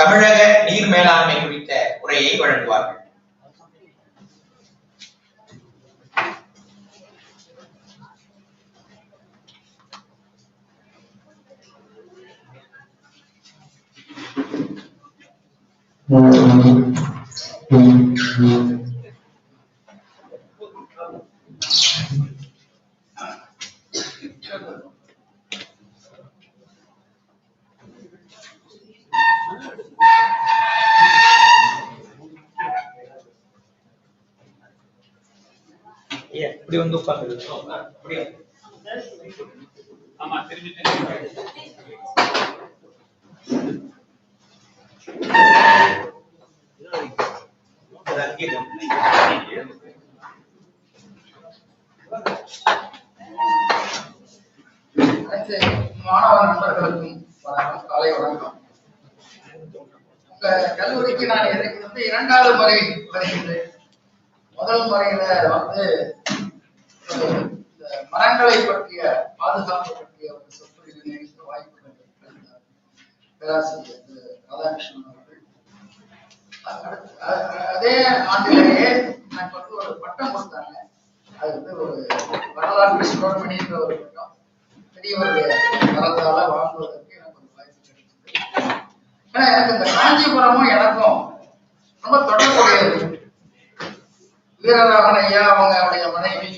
தமிழக நீர் மேலாண்மை குறித்த உரையை வழங்குவார்கள். இப்படி வந்து உட்கார்ந்து ஆமா திரும்பி மாணவ நண்பர்களுக்கும் காலை வணக்கம். உங்க கல்லூரிக்கு நான் வந்து இரண்டாவது முறை வருகின்றேன். முதல் முறையில வந்து மரங்களை பற்றிய பாதுகாப்பு பற்றிய ஒரு சொற்பொழிவு நிகழ்த்த வாய்ப்புகள் பேராசிரியர் ராதாகிருஷ்ணன் அவர்கள். அதே ஆண்டிலேயே எனக்கு வந்து ஒரு பட்டம் கொடுத்தாங்க. அது வந்து ஒரு வரலாற்று சுடர்மணின்ற ஒரு பட்டம். பெரியவருடைய வரலால வாங்குவதற்கு எனக்கு ஒரு வாய்ப்பு கிடைத்தது. ஏன்னா எனக்கு இந்த காஞ்சிபுரமும் எனக்கும் ரொம்ப தொடர்புடையது. வீரராகவன் ஐயா அவங்களுடைய மனைவி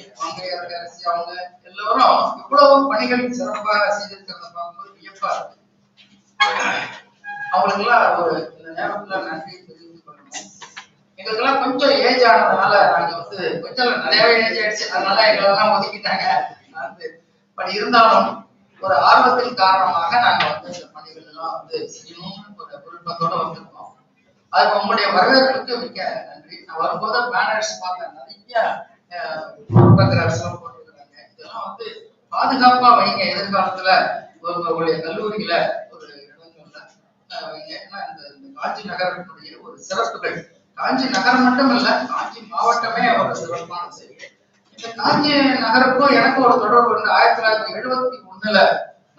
அரசி அவங்க எல்லோரும் இவ்வளவு பணிகள் சிறப்பாக செய்திருக்கிறத பார்க்கும்போது வியப்பா இருக்கு. அவங்களுக்கு எல்லாம் ஒரு இந்த நேரத்துல நன்றி தெரிவித்துக் கொள்ளணும். எங்களுக்கெல்லாம் கொஞ்சம் ஏஜ் ஆனதுனால நாங்க வந்து கொஞ்சம் நிறையவே ஏஜ் ஆயிடுச்சு, அதனால எங்களெல்லாம் ஒதுக்கிட்டாங்க. பட் இருந்தாலும் ஒரு ஆர்வத்தின் காரணமாக நாங்க வந்து இந்த பணிகள் எல்லாம் வந்து செய்யணும்னு ஒரு விருப்பத்தோட வந்திருக்கோம். அதுக்கு உங்களுடைய வரவேற்புக்கு மிக்க நன்றி. நான் வரும்போது பேனர்ஸ் பார்த்தேன், நிறைய போட்டோகிராஃப்ஸ் எல்லாம் போட்டிருக்கிறாங்க. இதெல்லாம் வந்து பாதுகாப்பா வைங்க, எதிர்காலத்துல உங்களுடைய கல்லூரியில ஒரு இடங்கள்ல வைங்க. ஏன்னா இந்த காஞ்சி நகரத்தினுடைய ஒரு சிறப்புகள், காஞ்சி நகரம் மட்டும் இல்ல, காஞ்சி மாவட்டமே ஒரு சிறப்பான செய்தி. இந்த காஞ்சி நகருக்கும் எனக்கு ஒரு தொடர்பு வந்து 1971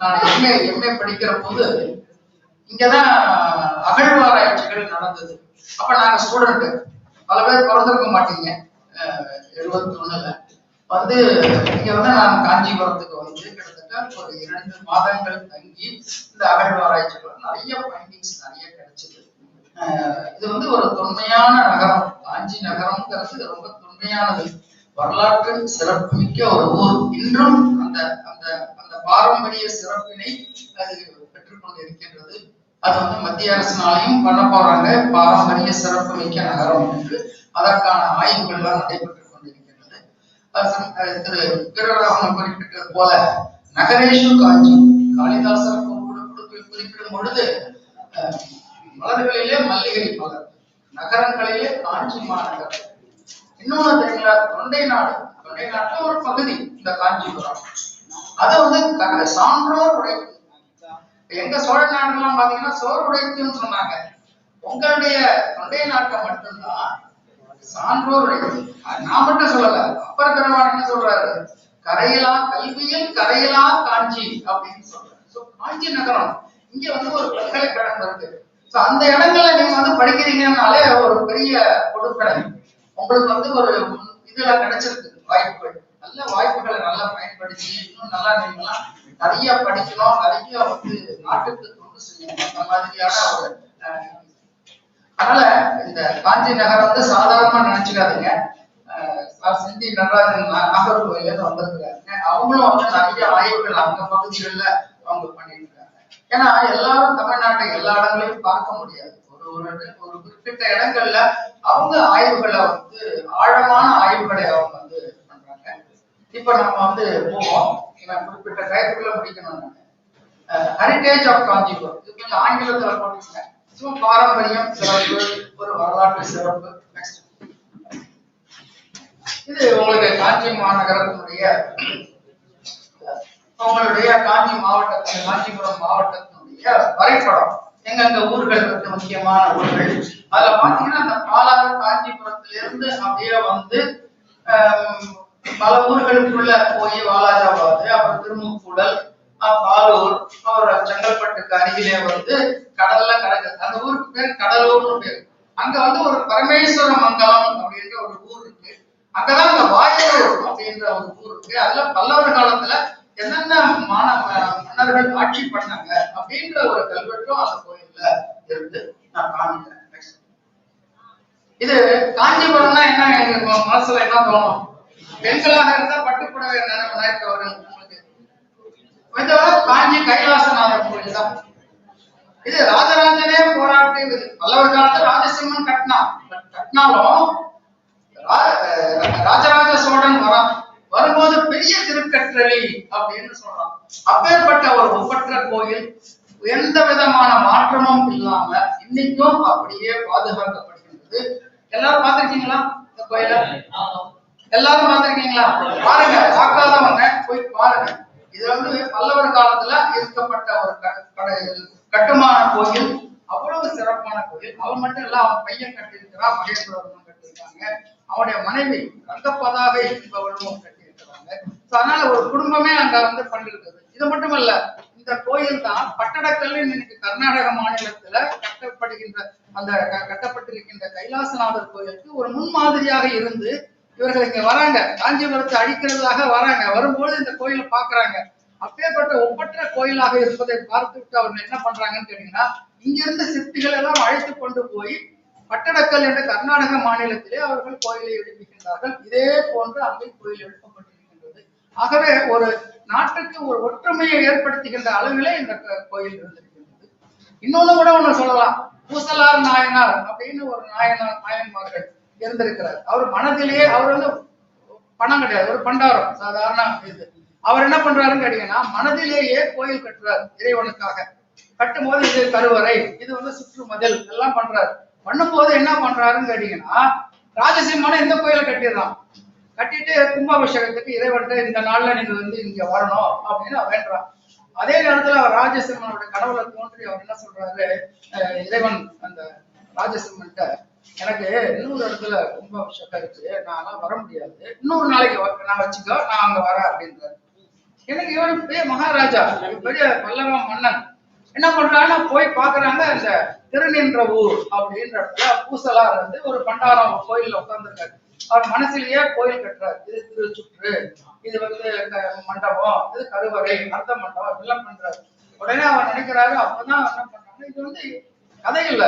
நான் எம்ஏ படிக்கிற போது இங்கதான் அகழ்வாராய்ச்சிகள் நடந்தது. அப்ப நாங்க ஸ்டூடெண்ட், பல பேர் பிறந்திருக்க மாட்டீங்க. 71 வந்து இங்க வந்து நான் காஞ்சிபுரத்துக்கு வந்து கிட்டத்தட்ட ஒரு 2 மாதங்கள் தங்கி இந்த அகழ்வாராய்ச்சிகள் நிறைய ஃபைண்டிங்ஸ் நிறைய கிடைச்சது. இது வந்து ஒரு தொன்மையான நகரம். காஞ்சி நகரம்ங்கிறது ரொம்ப தொன்மையானது, வரலாற்று சிறப்புமிக்க ஒரு ஊர். இன்றும் அந்த அந்த அந்த பாரம்பரிய சிறப்பினை அது பெற்றுக்கொண்டு இருக்கின்றது. அது வந்து மத்திய அரசினாலையும் பண்ண போறாங்க, பாரம்பரிய சிறப்பு மிக்க நகரம் என்று. அதற்கான ஆய்வுகள் எல்லாம் நடைபெற்றுக் கொண்டிருக்கின்றது. திரு வீரராகவன் குறிப்பிட்டது போல நகரேஷு காஞ்சி, காளிதாசர் குறிப்பிடும் பொழுது மலர்களிலே மல்லிகை மலர், நகரங்களிலே காஞ்சி மாநகர். இன்னொன்னு தெரியல, தொண்டை நாட்டுல ஒரு பகுதி இந்த காஞ்சிபுரம். அது வந்து சான்றோர் உடைத்து, எங்க சோழ நாடுலாம் பாத்தீங்கன்னா சோறு உடைத்துன்னு சொன்னாங்க. உங்களுடைய தொண்டை நாட்டை மட்டும்தான் சான்றோர் உடைத்து. நான் மட்டும் சொல்லல, அப்பர் பெருமான் என்ன சொல்றாரு, கரையிலா கல்வியில் கரையிலா காஞ்சி அப்படின்னு சொல்றாரு. காஞ்சி நகரம் இங்க வந்து ஒரு பல்கலைக்கழகம் இருக்கு. அந்த இடங்கள்ல நீங்க வந்து படிக்கிறீங்கன்னாலே ஒரு பெரிய கொடுக்கடை. உங்களுக்கு வந்து ஒரு இதுல கிடைச்சிருக்கு வாய்ப்புகள், நல்ல வாய்ப்புகளை நல்லா பயன்படுத்தி இன்னும் நல்லா நீங்களாம் நிறைய படிக்கணும், நிறைய வந்து நாட்டுக்கு தொண்டு செய்யணும். அந்த மாதிரியான ஒரு அதனால இந்த காஞ்சி நகரம் வந்து சாதாரணமா நினைச்சுக்காதீங்க. செந்தி நடராஜன் நாகர்கோவில வந்திருக்கிறாங்க. அவங்களும் வந்து நிறைய ஆய்வுகள் அந்த பகுதிகளில் அவங்க பண்ணிட்டு இருக்காங்க. ஏன்னா எல்லாரும் தமிழ்நாட்டை எல்லா இடங்களையும் பார்க்க முடியாது. ஒரு குறிப்பிட்ட இடங்கள்ல அவங்க ஆய்வுகளை வந்து ஆழமான ஆய்வுகளை அவங்க வந்து பண்றாங்க. இப்ப நம்ம வந்து போவோம், குறிப்பிட்ட டயத்துக்குள்ள முடிக்கணும். ஹெரிடேஜ் ஆஃப் காஞ்சிபுரம், இது கொஞ்சம் ஆங்கிலத்துல போட்டுருங்க. பாரம்பரியம், சிறப்பு, ஒரு வரலாற்று சிறப்பு. நெக்ஸ்ட், இது உங்களுக்கு காஞ்சி மாநகரத்தினுடைய உங்களுடைய காஞ்சி மாவட்டத்தின் காஞ்சிபுரம் மாவட்டத்தினுடைய வரைபடம். எங்கெங்க ஊர்கள் இருக்கு, முக்கியமான ஊர்கள். அதுல பாத்தீங்கன்னா அந்த பாலாறு காஞ்சிபுரத்திலிருந்து அப்படியே வந்து பல ஊர்களுக்குள்ள போய் வாலாஜாபாத், அப்புறம் திருமுக்கூடல், பாலூர், அப்புறம் செங்கல்பட்டுக்கு அருகிலே வந்து கடல்ல கிடக்குது. அந்த ஊருக்கு பேர் கடலூர்னு பேர். அங்க வந்து ஒரு பரமேஸ்வர மங்கலம் அப்படின்ற ஒரு ஊர் இருக்கு. அங்கதான் இந்த வாயலூர் அப்படின்ற ஒரு ஊர் இருக்கு. அதுல பல்லவர் காலத்துல என்னென்ன மன்னர்கள் ஆட்சி பண்ணாங்க அப்படின்ற ஒரு கல்வெட்டும் அந்த கோயில்ல இருந்து நான் காமிக்கிறேன். இது காஞ்சிபுரம்னா என்ன எங்க மனசுல என்ன தோணும்? பெண்களாக இருந்தா பட்டுப்புடவை நினைக்க வரும் உங்களுக்கு. காஞ்சி கைலாசநாதர் கோயில் தான் இது. ராஜராஜனே போராட்டி பல்லவர் காலத்துல ராஜசிம்மன் கட்டினாலும் ராஜராஜ சோழன் வரும்போது பெரிய திருக்கற்றளி அப்படின்னு சொல்றான். அப்பேற்பட்ட ஒரு ஒப்பற்ற கோயில் எந்த விதமான மாற்றமும் இல்லாம இன்னைக்கும் அப்படியே பாதுகாக்கப்படுகின்றது. எல்லாரும் பார்த்திருக்கீங்களா இந்த கோயில? எல்லாரும் பார்த்திருக்கீங்களா? பாருங்க, பார்க்காதவங்க போய் பாருங்க. இது வந்து பல்லவர் காலத்துல இருக்கப்பட்ட ஒரு கட்டுமான கோயில். அவ்வளவு சிறப்பான கோயில். அவன் மட்டும் இல்ல, அவன் பையன் கட்டியிருக்கிறான், மகேஸ்வரன் கட்டியிருக்காங்க, அவனுடைய மனைவி ரங்கப்பதாகை என்பவளும் கட்டியிருக்கிறாங்க. அதனால ஒரு குடும்பமே அங்க வந்து பண்ணிருக்குது. இது மட்டுமல்ல, இந்த கோயில் தான் பட்டடக்கல் இன்னைக்கு கர்நாடக மாநிலத்துல கட்டப்பட்டிருக்கின்ற கைலாசநாதர் கோயிலுக்கு ஒரு முன்மாதிரியாக இருந்து இவர்கள் இங்க வராங்க, காஞ்சிபுரத்தை அழிக்கிறதாக வராங்க. வரும்போது இந்த கோயிலை பாக்குறாங்க. அப்பேற்பட்ட ஒப்பற்ற கோயிலாக இருப்பதை பார்த்துவிட்டு அவங்க என்ன பண்றாங்கன்னு கேட்டீங்கன்னா, இங்கிருந்த சிற்பிகள் எல்லாம் அழைத்து கொண்டு போய் பட்டடக்கல் என்ற கர்நாடக மாநிலத்திலே அவர்கள் கோயிலை எழுப்புகின்றார்கள். இதே போன்று அங்கே கோயில் எழுப்பப்பட்டிருக்கின்றது. ஆகவே ஒரு நாட்டுக்கு ஒரு ஒற்றுமையை ஏற்படுத்துகின்ற அளவிலே இந்த கோயில் இருந்திருக்கின்றது. இன்னொன்னு கூட ஒண்ணு சொல்லலாம். பூசலார் நாயனார் அப்படின்னு ஒரு நாயன்மார்கள் இருந்திருக்கிறார். அவர் மனதிலேயே, அவர் வந்து பணம் கிடையாது, ஒரு பண்டாரம் சாதாரண இது. அவர் என்ன பண்றாருன்னு கேட்டீங்கன்னா, மனதிலேயே கோயில் கட்டுறார் இறைவனுக்காக. கட்டும் போது இது கருவறை, இது வந்து சுற்று மதில் எல்லாம் பண்றாரு. பண்ணும்போது என்ன பண்றாருன்னு கேட்டீங்கன்னா, ராஜசிம்மனை இந்த கோயிலை கட்டிடுறான். கட்டிட்டு கும்பாபிஷேகத்துக்கு இறைவன்கிட்ட இந்த நாள்ல நீங்க வந்து இங்க வரணும் அப்படின்னு வேண்டான். அதே நேரத்துல அவர் ராஜசிம்மனோட கடவுளை தோன்றி அவர் என்ன சொல்றாரு, இறைவன் அந்த ராஜசிம்மன்ட்ட, எனக்கு இன்னொரு இடத்துல கும்பாபிஷேகம் இருக்கு, நான் வர முடியாது, இன்னொரு நாளைக்கு நான் வச்சுக்கோ, நான் அங்க வரேன் அப்படின்றாரு. எனக்கு இவரு பெரிய மகாராஜா, பெரிய பல்லவ மன்னன். என்ன பண்றாங்கன்னா, போய் பாக்குறாங்க, அந்த திருநின்ற ஊர் அப்படின்ற இடத்துல பூசலார் வந்து ஒரு பண்டாரம் கோயில்ல உட்கார்ந்துருக்காரு. அவர் மனசிலேயே கோயில் கட்டுறாரு. இது திருச்சுற்று, இது வந்து மண்டபம், இது கருவறை, அர்த்த மண்டபம் எல்லாம் பண்றாரு. உடனே அவர் நினைக்கிறாரு, அப்பதான் என்ன பண்றாங்க, இது வந்து கதை இல்ல,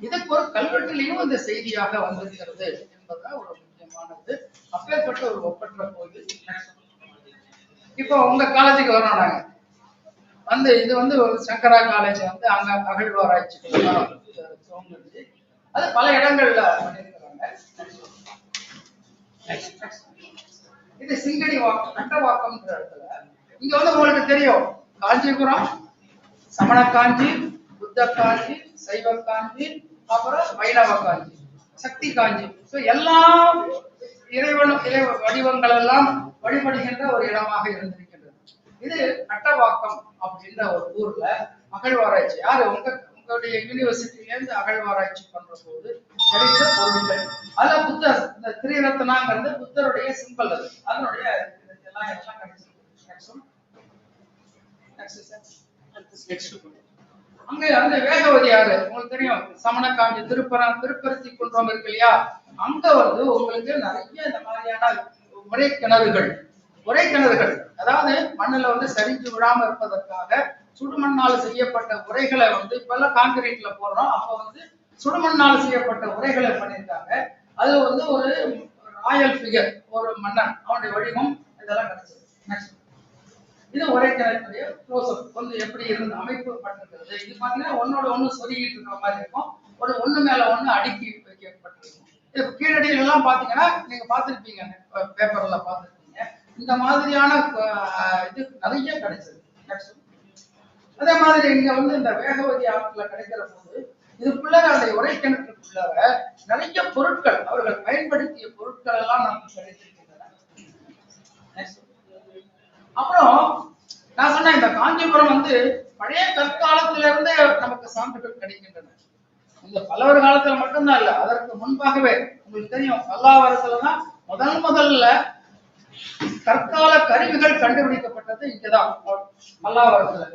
இதுக்கு ஒரு கல்வெட்டிலையும் இந்த செய்தியாக வந்திருக்கிறது என்பதுதான் ஒரு முக்கியமானது. அப்பேற்பட்ட ஒரு ஒப்பற்ற கோயில். இப்போ உங்க காலேஜுக்கு வரோம் நாங்க வந்து, இது வந்து ஒரு சங்கரா காலேஜ் வந்து அங்க அகழ்வாராய்ச்சிகள் சோங்குது. அது பல இடங்கள்ல பண்ணியிருக்கிறாங்க. இது சிங்கடி வாக்கம், கட்டவாக்கம்ன்ற இடத்துல. இங்க வந்து உங்களுக்கு தெரியும், காஞ்சிபுரம், சமண காஞ்சி, புத்த காஞ்சி, சைவ காஞ்சி, அப்புறம் வைணவ காஞ்சி, சக்தி காஞ்சி, எல்லாம் இறை வடிவங்கள் எல்லாம் வழிபடுகின்ற ஒரு இடமாக இருந்திருக்கின்றது. இது கட்டவாக்கம் அப்படின்ற ஒரு ஊர்ல அகழ்வாராய்ச்சி, யாரு உங்களுடைய யூனிவர்சிட்டில இருந்து அகழ்வாராய்ச்சி பண்ற போது கிடைத்த பொருட்கள். அதுல புத்தர், இந்த திரிரத்னாங்கிறது புத்தருடைய சிம்பல், அது அதனுடைய எல்லாம் அங்க அந்த வேகவதி யாரு உங்களுக்கு தெரியும், சமண காஞ்சி, திருப்பருத்தி குன்றம் இருக்கு இல்லையா, அங்க வந்து உங்களுக்கு நிறைய இந்த மாதிரியான உரை கிணறுகள், அதாவது மண்ணுல வந்து சரிஞ்சு விடாம இருப்பதற்காக சுடுமண்ணால் செய்யப்பட்ட உரைகளை வந்து இப்ப எல்லாம் கான்கிரீட்ல போடுறோம், அப்ப வந்து சுடுமண்ணால் செய்யப்பட்ட உரைகளை பண்ணியிருக்காங்க. அது வந்து ஒரு ராயல் ஃபிகர், ஒரு மன்னன், அவனுடைய வடிவம் இதெல்லாம் கிடைச்சது. இது உரை கிணறுடைய க்ளோஸ்அப் வந்து எப்படி இருந்து அமைப்பு பண்ணிருக்கிறது. இது பாத்தீங்கன்னா ஒன்னோட ஒண்ணு சொருகிட்டு இருக்கிற மாதிரி இருக்கும், ஒரு ஒண்ணு மேல ஒண்ணு அடுக்கி வைக்கப்பட்டிருக்கும். இது கீழடியில எல்லாம் பாத்தீங்கன்னா நீங்க பார்த்திருப்பீங்க, பேப்பர்ல பார்த்திருப்பீங்க. இந்த மாதிரியான இது நிறைய கிடைச்சது. அதே மாதிரி இங்க வந்து இந்த வேகவதி ஆற்றுல கிடைக்கிற போது இதுக்குள்ளார, அந்த உரை கிணற்றுக்குள்ளார நிறைய பொருட்கள், அவர்கள் பயன்படுத்திய பொருட்கள் எல்லாம் நமக்கு கிடைத்திருக்கின்றன. அப்புறம் நான் சொன்னேன், இந்த காஞ்சிபுரம் வந்து பழைய கற்காலத்தில இருந்தே நமக்கு சான்றுகள் கிடைக்கின்றன. இந்த பல்லவர் காலத்துல மட்டும்தான் இல்ல, அதற்கு முன்பாகவே உங்களுக்கு தெரியும், பல்லாவரத்துலதான் முதல்ல கற்கால கருவிகள் கண்டுபிடிக்கப்பட்டது இங்கதான் பல்லாவரத்துல.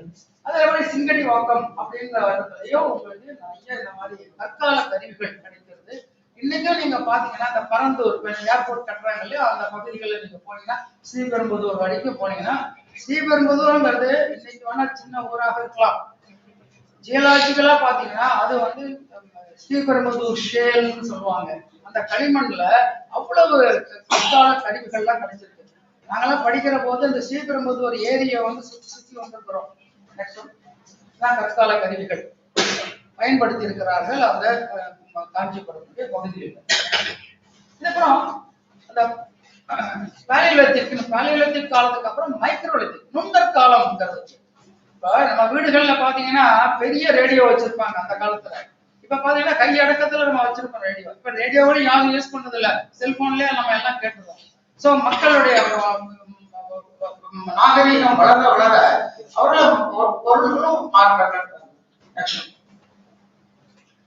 அதே மாதிரி சிங்கடி வாக்கம் அப்படின்ற இடத்துலயும் உங்களுக்கு நிறைய இந்த மாதிரி தற்கால கருவிகள் கிடைக்கிறது. இன்னைக்கும் நீங்க பாத்தீங்கன்னா அந்த பரந்தூர் ஏர்போர்ட் கட்டுறாங்க இல்லையா, அந்த பகுதிகளில் நீங்க போனீங்கன்னா ஸ்ரீபெரும்புதூர் வரைக்கும் போனீங்கன்னா, ஸ்ரீபெரும்புதூர்ங்கிறது இன்னைக்கு வேணா சின்ன ஊராக இருக்கலாம், ஜியலாஜிக்கலா பாத்தீங்கன்னா அது வந்து ஸ்ரீபெரும்புதூர் ஷேல்னு சொல்லுவாங்க. அந்த களிமண்ல அவ்வளவு கற்கால கருவிகள்லாம் கிடைச்சிருக்கு. நாங்கெல்லாம் படிக்கிற போது இந்த ஸ்ரீபெரும்புதூர் ஏரியை வந்து சுற்றி சுற்றி வந்திருக்கிறோம். கற்கால கருவிகள் பயன்படுத்தி இருக்கிறார்கள் அந்த காஞ்சிபுரத்துடைய பகுதியில். இதுக்கப்புறம் அந்த பேலியோலித்திக் காலத்துக்கு அப்புறம் மைக்ரோலித்திக் நுண்கற்காலம்ங்கிறது. இப்ப நம்ம வீடுகள்ல பாத்தீங்கன்னா பெரிய ரேடியோ வச்சிருப்பாங்க அந்த காலத்துல. இப்ப பாத்தீங்கன்னா கை அடக்கத்துல நம்ம வச்சிருக்கோம் ரேடியோ. இப்ப ரேடியோவோட யாரும் யூஸ் பண்றது இல்ல, செல்போன்லயே நம்ம எல்லாம் கேட்டுருவோம். சோ மக்களுடைய நாகரீகம் வளர வளர பொருள்களும் மாற்றங்கள்.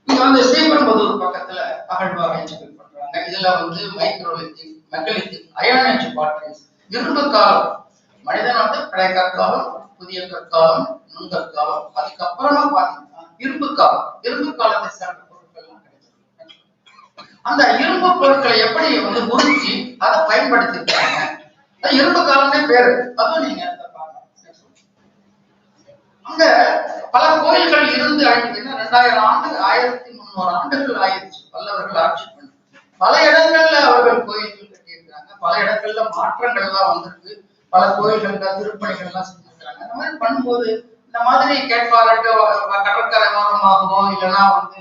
இங்க வந்து ஸ்ரீபெரும்புதூர் பக்கத்துல அகழ்வாராய்ச்சிகள் பண்றாங்க. இதுல வந்து மைக்ரோலித்திக், மெகலித்திக், அயன் ஏஜ் பாட்டரிஸ், இரும்பு காலம், மனிதன் வந்து பழைய கற்காலம், புதிய கற்காலம், நுண்கற்காலம், அதுக்கப்புறமா பாத்தீங்கன்னா இரும்பு காலம். இரும்பு காலத்தை சேர்ந்த பொருட்கள் எல்லாம் கிடைச்சிருக்கு. அந்த இரும்பு பொருட்களை எப்படி வந்து உறிஞ்சி அதை பயன்படுத்திருக்காங்க. இரும்பு காலமே பேரு, அதுவும் நீங்க அங்க பல கோயில்கள் இருந்து அழிஞ்சுன்னா 2000 ஆண்டு 1300 ஆண்டுகள் ஆயிடுச்சு பல்லவர்கள் ஆட்சி பண்ணி. பல இடங்கள்ல அவர்கள் கோயில்கள் கட்டியிருக்கிறாங்க, பல இடங்கள்ல மாற்றங்கள் எல்லாம் வந்திருக்கு, பல கோயில்கள்ல திருப்பணிகள் எல்லாம் செஞ்சிருக்கிறாங்க. அந்த மாதிரி பண்ணும்போது இந்த மாதிரி கேட்பாரட்டு கடற்கரை ஓரமாகவோ இல்லைன்னா வந்து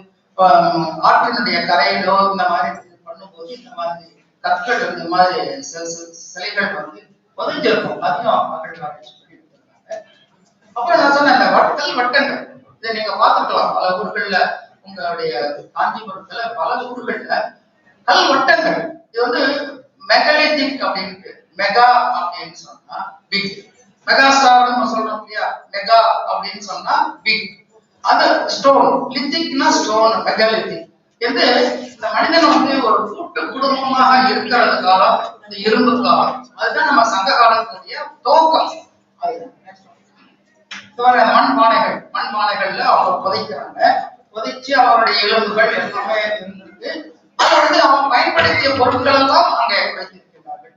ஆற்றினுடைய கரையிலோ இந்த மாதிரி பண்ணும்போது இந்த மாதிரி கற்கள் இந்த மாதிரி சிலைகள் வந்து புதைஞ்சிருக்கும். அதையும் மக்கள் ஆராய்ச்சி பண்ணி இருக்காங்க. அப்புறம் நான் சொன்ன இந்த வட்டங்கள் இதை நீங்க பார்த்துக்கலாம் பல ஊர்கள்ல, உங்களுடைய காஞ்சிபுரத்துல பல ஊர்கள்ல கல் வட்டங்கள். இது வந்து மெகலித்திக் அப்படின்னு, மெகா அப்படின்னு சொன்னா பிக், மெகா ஸ்டார் நம்ம சொல்றோம் இல்லையா, மெகா அப்படின்னு சொன்னா பிக், அது ஸ்டோன், லித்திக்னா ஸ்டோன், மெகாலித்திக். இது இந்த மனிதன் வந்து ஒரு கூட்டு குடும்பமாக இருக்கிற காலம் இந்த இரும்பு காலம். அதுதான் நம்ம சங்க காலத்துடைய துவக்கம். மண்பானைகள்ல அவங்க புதைக்கிறாங்க, புதைச்சு அவருடைய எலும்புகள் எல்லாமே இருந்திருக்கு. அது வந்து அவங்க பயன்படுத்திய பொருட்கள் எல்லாம் அங்க வைத்திருக்கிறார்கள்.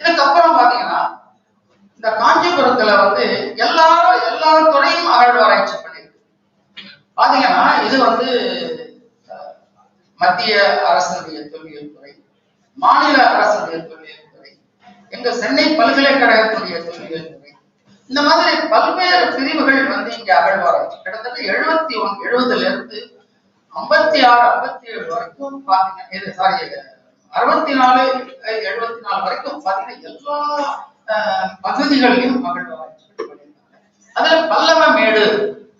இதுக்கப்புறம் பாத்தீங்கன்னா இந்த காஞ்சிபுரத்துல வந்து எல்லா துறையும் அகழ்வாராய்ச்சி பண்ணிருக்கு. பாத்தீங்கன்னா இது வந்து மத்திய அரசுடைய தொல்லியல் துறை, மாநில அரசுடைய தொல்லியல் துறை, எங்க சென்னை பல்கலைக்கழகத்துடைய தொல்லியல் துறை, இந்த மாதிரி பல்வேறு பிரிவுகள் வந்து இங்க அகழ்வாராய்ச்சி கிட்டத்தட்ட 70ல இருந்து 56, 57 வரைக்கும் பாத்தீங்கன்னா, இது சாரி 64, 74 வரைக்கும் பாத்தீங்கன்னா எல்லா பகுதிகளிலும் அகழ்வாராய்ச்சி பண்ணியிருக்காங்க. அதுல பல்லவ மேடு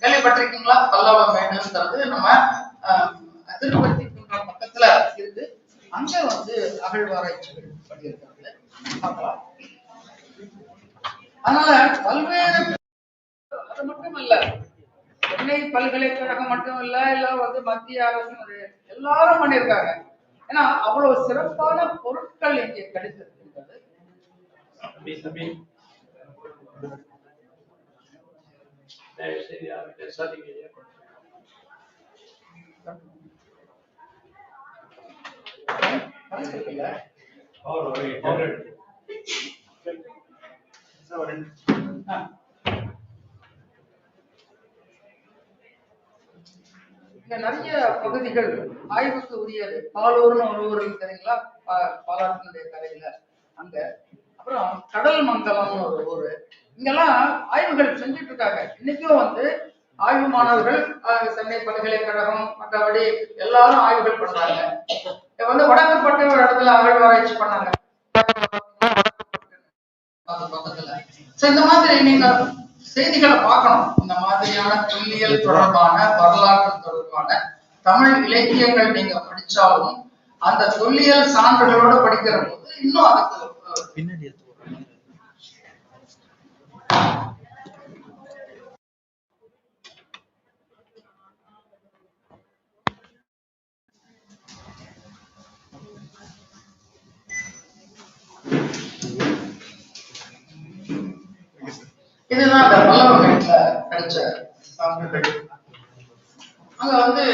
கேள்விப்பட்டிருக்கீங்களா? பல்லவ மேடுங்கிறது நம்ம திருப்பதி பக்கத்துல இருக்கு. அங்க வந்து அகழ்வாராய்ச்சிகள் பண்ணியிருக்காங்க, பார்க்கலாம். அதனால பல்வேறு, அது மட்டும் இல்ல, சென்னை பல்கலைக்கழகம் மட்டும் இல்ல, இல்ல வந்து மத்திய அரசு எல்லாரும் பண்ணியிருக்காங்க. ஏன்னா அவ்வளவு சிறப்பான பொருட்கள் இங்கே கிடைத்திருக்கின்றது. இங்க நிறைய பகுதிகள் ஆய்வுக்கு உரியது. பாலூர்னு ஒரு ஊர் தெரியுங்களா, பாலாற்றினுடைய கரையில அங்க. அப்புறம் கடல் மங்கலம்னு ஒரு ஊரு. இங்கெல்லாம் ஆய்வுகள் செஞ்சுட்டு இருக்காங்க. இன்னைக்கும் வந்து ஆய்வு மாணவர்கள் சென்னை பல்கலைக்கழகம் மற்றபடி எல்லாரும் ஆய்வுகள் பண்றாங்க. வந்து வடக்குப்பட்ட ஒரு இடத்துல அகழ்வாராய்ச்சி பண்ணாங்க பக்கத்துல. இந்த மாதிரி நீங்க செய்திகளை பார்க்கணும். இந்த மாதிரியான தொல்லியல் தொடர்பான, வரலாற்று தொடர்பான தமிழ் இலக்கியங்கள் நீங்க படிச்சாலும் அந்த தொல்லியல் சான்றுகளோட படிக்கிற போது இன்னும் அதுக்கு பின்னாடி இதுதான் அந்த பல்லவ கிடைச்ச சான்றுகள். அங்க வந்து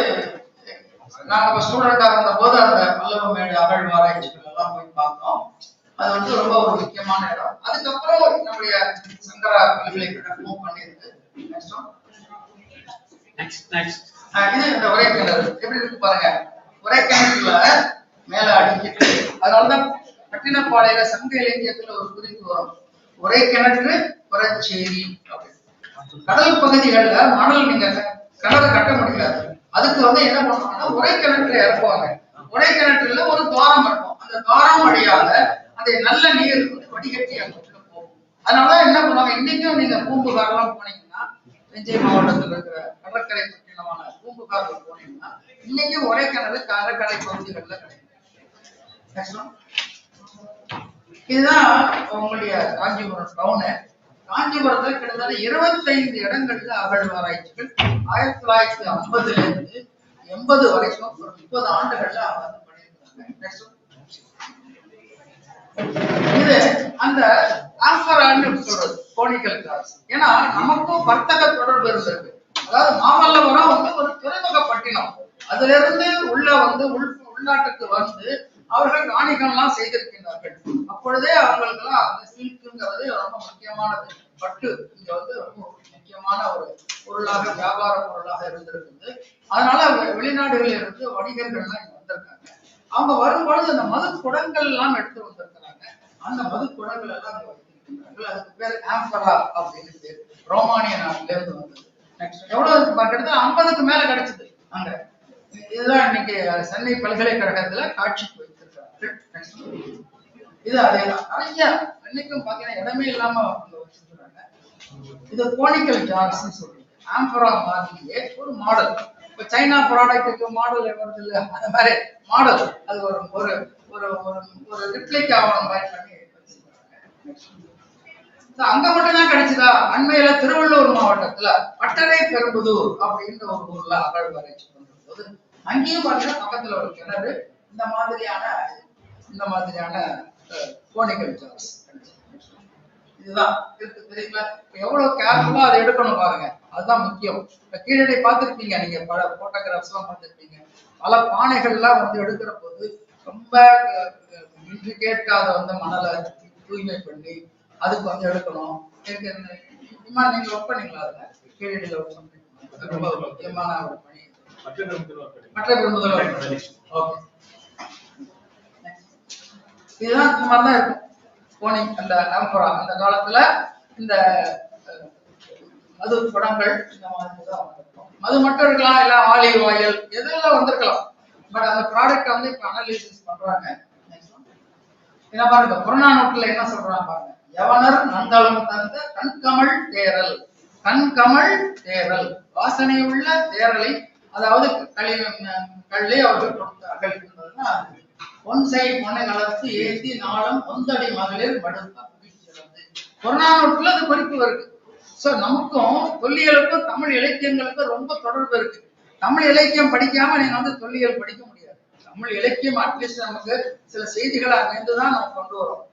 நாங்க ஸ்டூடெண்டா இருந்த போது அந்த பல்லவமேடு அகழ்வாராய்ச்சிகள் எல்லாம் போய் பார்த்தோம். அது வந்து ரொம்ப ஒரு முக்கியமான இடம். அதுக்கப்புறம் நம்முடைய சங்கரா பல்கலைக்கழகம் மூவ் பண்ணியிருக்கு. இது இந்த உரைக்கிணறு எப்படி இருக்கு பாருங்க. உரைக்கிணறுல மேல அடிக்கிட்டு, அதனாலதான் பட்டினப்பாளையில சங்க இலக்கியத்துல ஒரு குறிப்பு வரும், உரைக்கிணற்று புறச்சேரி அப்படின்னு. கடல் பகுதிகள்ல மணல் நீங்க கிணறு கட்ட முடியாது. அதுக்கு வந்து என்ன பண்ணுவாங்கன்னா உரைக்கிணற்றுல இறக்குவாங்க. உரைக்கிணற்றுல ஒரு துவாரம் இருக்கும். அந்த துவாரம் வழியாக அதை நல்ல நீர் வடிகட்டி அங்க போகும். அதனால என்ன பண்ணுவாங்க, இன்னைக்கும் நீங்க பூம்புகார்லாம் போனீங்கன்னா, தஞ்சை மாவட்டத்தில் இருக்கிற கடற்கரை பட்டினமான பூம்புகார்ல போனீங்கன்னா இன்னைக்கும் உரைக்கிணறு கடற்கரை பகுதிகள்ல கிடைக்கும். இதுதான் உங்களுடைய காஞ்சிபுரம் டவுனு. காஞ்சிபுரத்துல கிட்டத்தட்ட 25 இடங்கள்ல அகழ்வாராய்ச்சிகள் 1950 இருந்து 80 வரைக்கும் ஒரு 30 ஆண்டுகள்ல அவங்க பண்ணியிருக்காங்க. இது அந்த ஆம்பரான்னு சொல்றது கோனிக்கல் கிளாஸ். ஏன்னா நமக்கும் வர்த்தக தொடர்பு இருந்திருக்கு. அதாவது மாமல்லபுரம் வந்து ஒரு துறைமுகப்பட்டினம். அதுல இருந்து உள்ள வந்து உள்நாட்டுக்கு வந்து அவர்கள் வாணிகம்லாம் செய்திருக்கின்றார்கள். அப்பொழுதே அவங்களுக்கு எல்லாம் அந்த சில்க்குங்கிறது ரொம்ப முக்கியமானது. பட்டு இங்க வந்து ரொம்ப முக்கியமான ஒரு பொருளாக, வியாபார பொருளாக இருந்திருக்குது. அதனால வெளிநாடுகளில் இருந்து வணிகர்கள்லாம் இங்க வந்திருக்காங்க. அவங்க வரும்பொழுது அந்த மது குடங்கள் எல்லாம் எடுத்து வந்திருக்கிறாங்க. அந்த மது குடங்கள் எல்லாம் இங்க வைத்திருக்கிறார்கள். அதுக்கு பேர் ஆம்பரா அப்படின்னு பேர். ரோமானிய நாட்டில இருந்து வந்தது. எவ்வளவு கிட்டத்தட்ட 50க்கு மேல கிடைச்சது அங்க. இதுதான் இன்னைக்கு சென்னை பல்கலைக்கழகத்துல காட்சிக்கு வைத்திருக்கிறார்கள். இது அதேதான். நிறைய இன்னைக்கும் பாத்தீங்கன்னா இடமே இல்லாம வச்சிருக்கிறாங்க. இது கோனிக்கல் ஜார்ஸ் சொல்றது. ஆம்பரா மாதிரியே ஒரு மாடல். இப்ப சைனா ப்ராடக்ட்டுக்கு மாடல் வருது இல்ல, அந்த மாதிரி மாடல். அது ஒரு ஒரு ஒரு ஒரு ரிப்ளிக் ஆவணம் மாதிரி பண்ணி வச்சிருக்காங்க. அங்க மட்டும் தான் கிடைச்சதா? அண்மையில திருவள்ளூர் மாவட்டத்துல பட்டறை பெரும்புதூர் அப்படின்ற ஒரு ஊர்ல அகழ்வாராய்ச்சி பண்ற போது அங்கேயும் பாத்தீங்கன்னா பக்கத்துல ஒரு கிணறு இந்த மாதிரியான கோனிக்கல் ஜார்ஸ். இதுதான் இருக்கு தெரியுங்களா? எவ்வளவு கேர்ஃபுல்லா அதை எடுக்கணும் பாருங்க. அதுதான் முக்கியம். கீழடி பார்த்திருப்பீங்க நீங்க, பல போட்டோகிராஃப்ஸ் எல்லாம் பார்த்திருப்பீங்க. பல பானைகள்லாம் வந்து எடுக்கிற போது ரொம்ப இன்ட்ரிகேட்டாக வந்து மணலை தூய்மை பண்ணி அதுக்கு வந்து எடுக்கணும். நீங்க ஒர்க் பண்ணீங்களா? அதுல கீழடியில ரொம்ப முக்கியமான ஒரு பணி. மற்ற பெரும்புதல். ஓகே, இதுதான் இந்த மாதிரிதான் இருக்கும். கோனி அந்த ஆம்பரா அந்த காலத்துல இந்த மது குடங்கள் இந்த மாதிரி தான் வந்திருக்கும். மது மட்டும் இருக்கலாம், இல்ல ஆலிவ் ஆயில் எதெல்லாம் வந்திருக்கலாம். பட் அந்த ப்ராடக்ட் வந்து இப்ப அனலிசிஸ் பண்றாங்க. என்ன பாருங்க, புறநானூற்றுல என்ன சொல்றாங்க பாருங்க. யவனர் நந்தளம் தந்த கண்கமல் தேரல். கண்கமல் தேரல் வாசனையுள்ள தேரலை, அதாவது கள்ளி அவர்கள் கொடுத்தார்கள் என்பதுன்னா பொன்சை பொன்னை கலர்த்து ஏற்றி நாளும் ஒந்தடி மகளிர் மடுத்த சிறந்து புறநானூற்றுல அது குறிப்பு வருது. சோ நமக்கும் தொல்லியலுக்கும் தமிழ் இலக்கியங்களுக்கும் ரொம்ப தொடர்பு இருக்கு. தமிழ் இலக்கியம் படிக்காம நீங்க வந்து தொல்லியல் படிக்க முடியாது. தமிழ் இலக்கியம் அட்லீஸ்ட் நமக்கு சில செய்திகளை அங்கிருந்துதான் நம்ம கொண்டு வரோம்.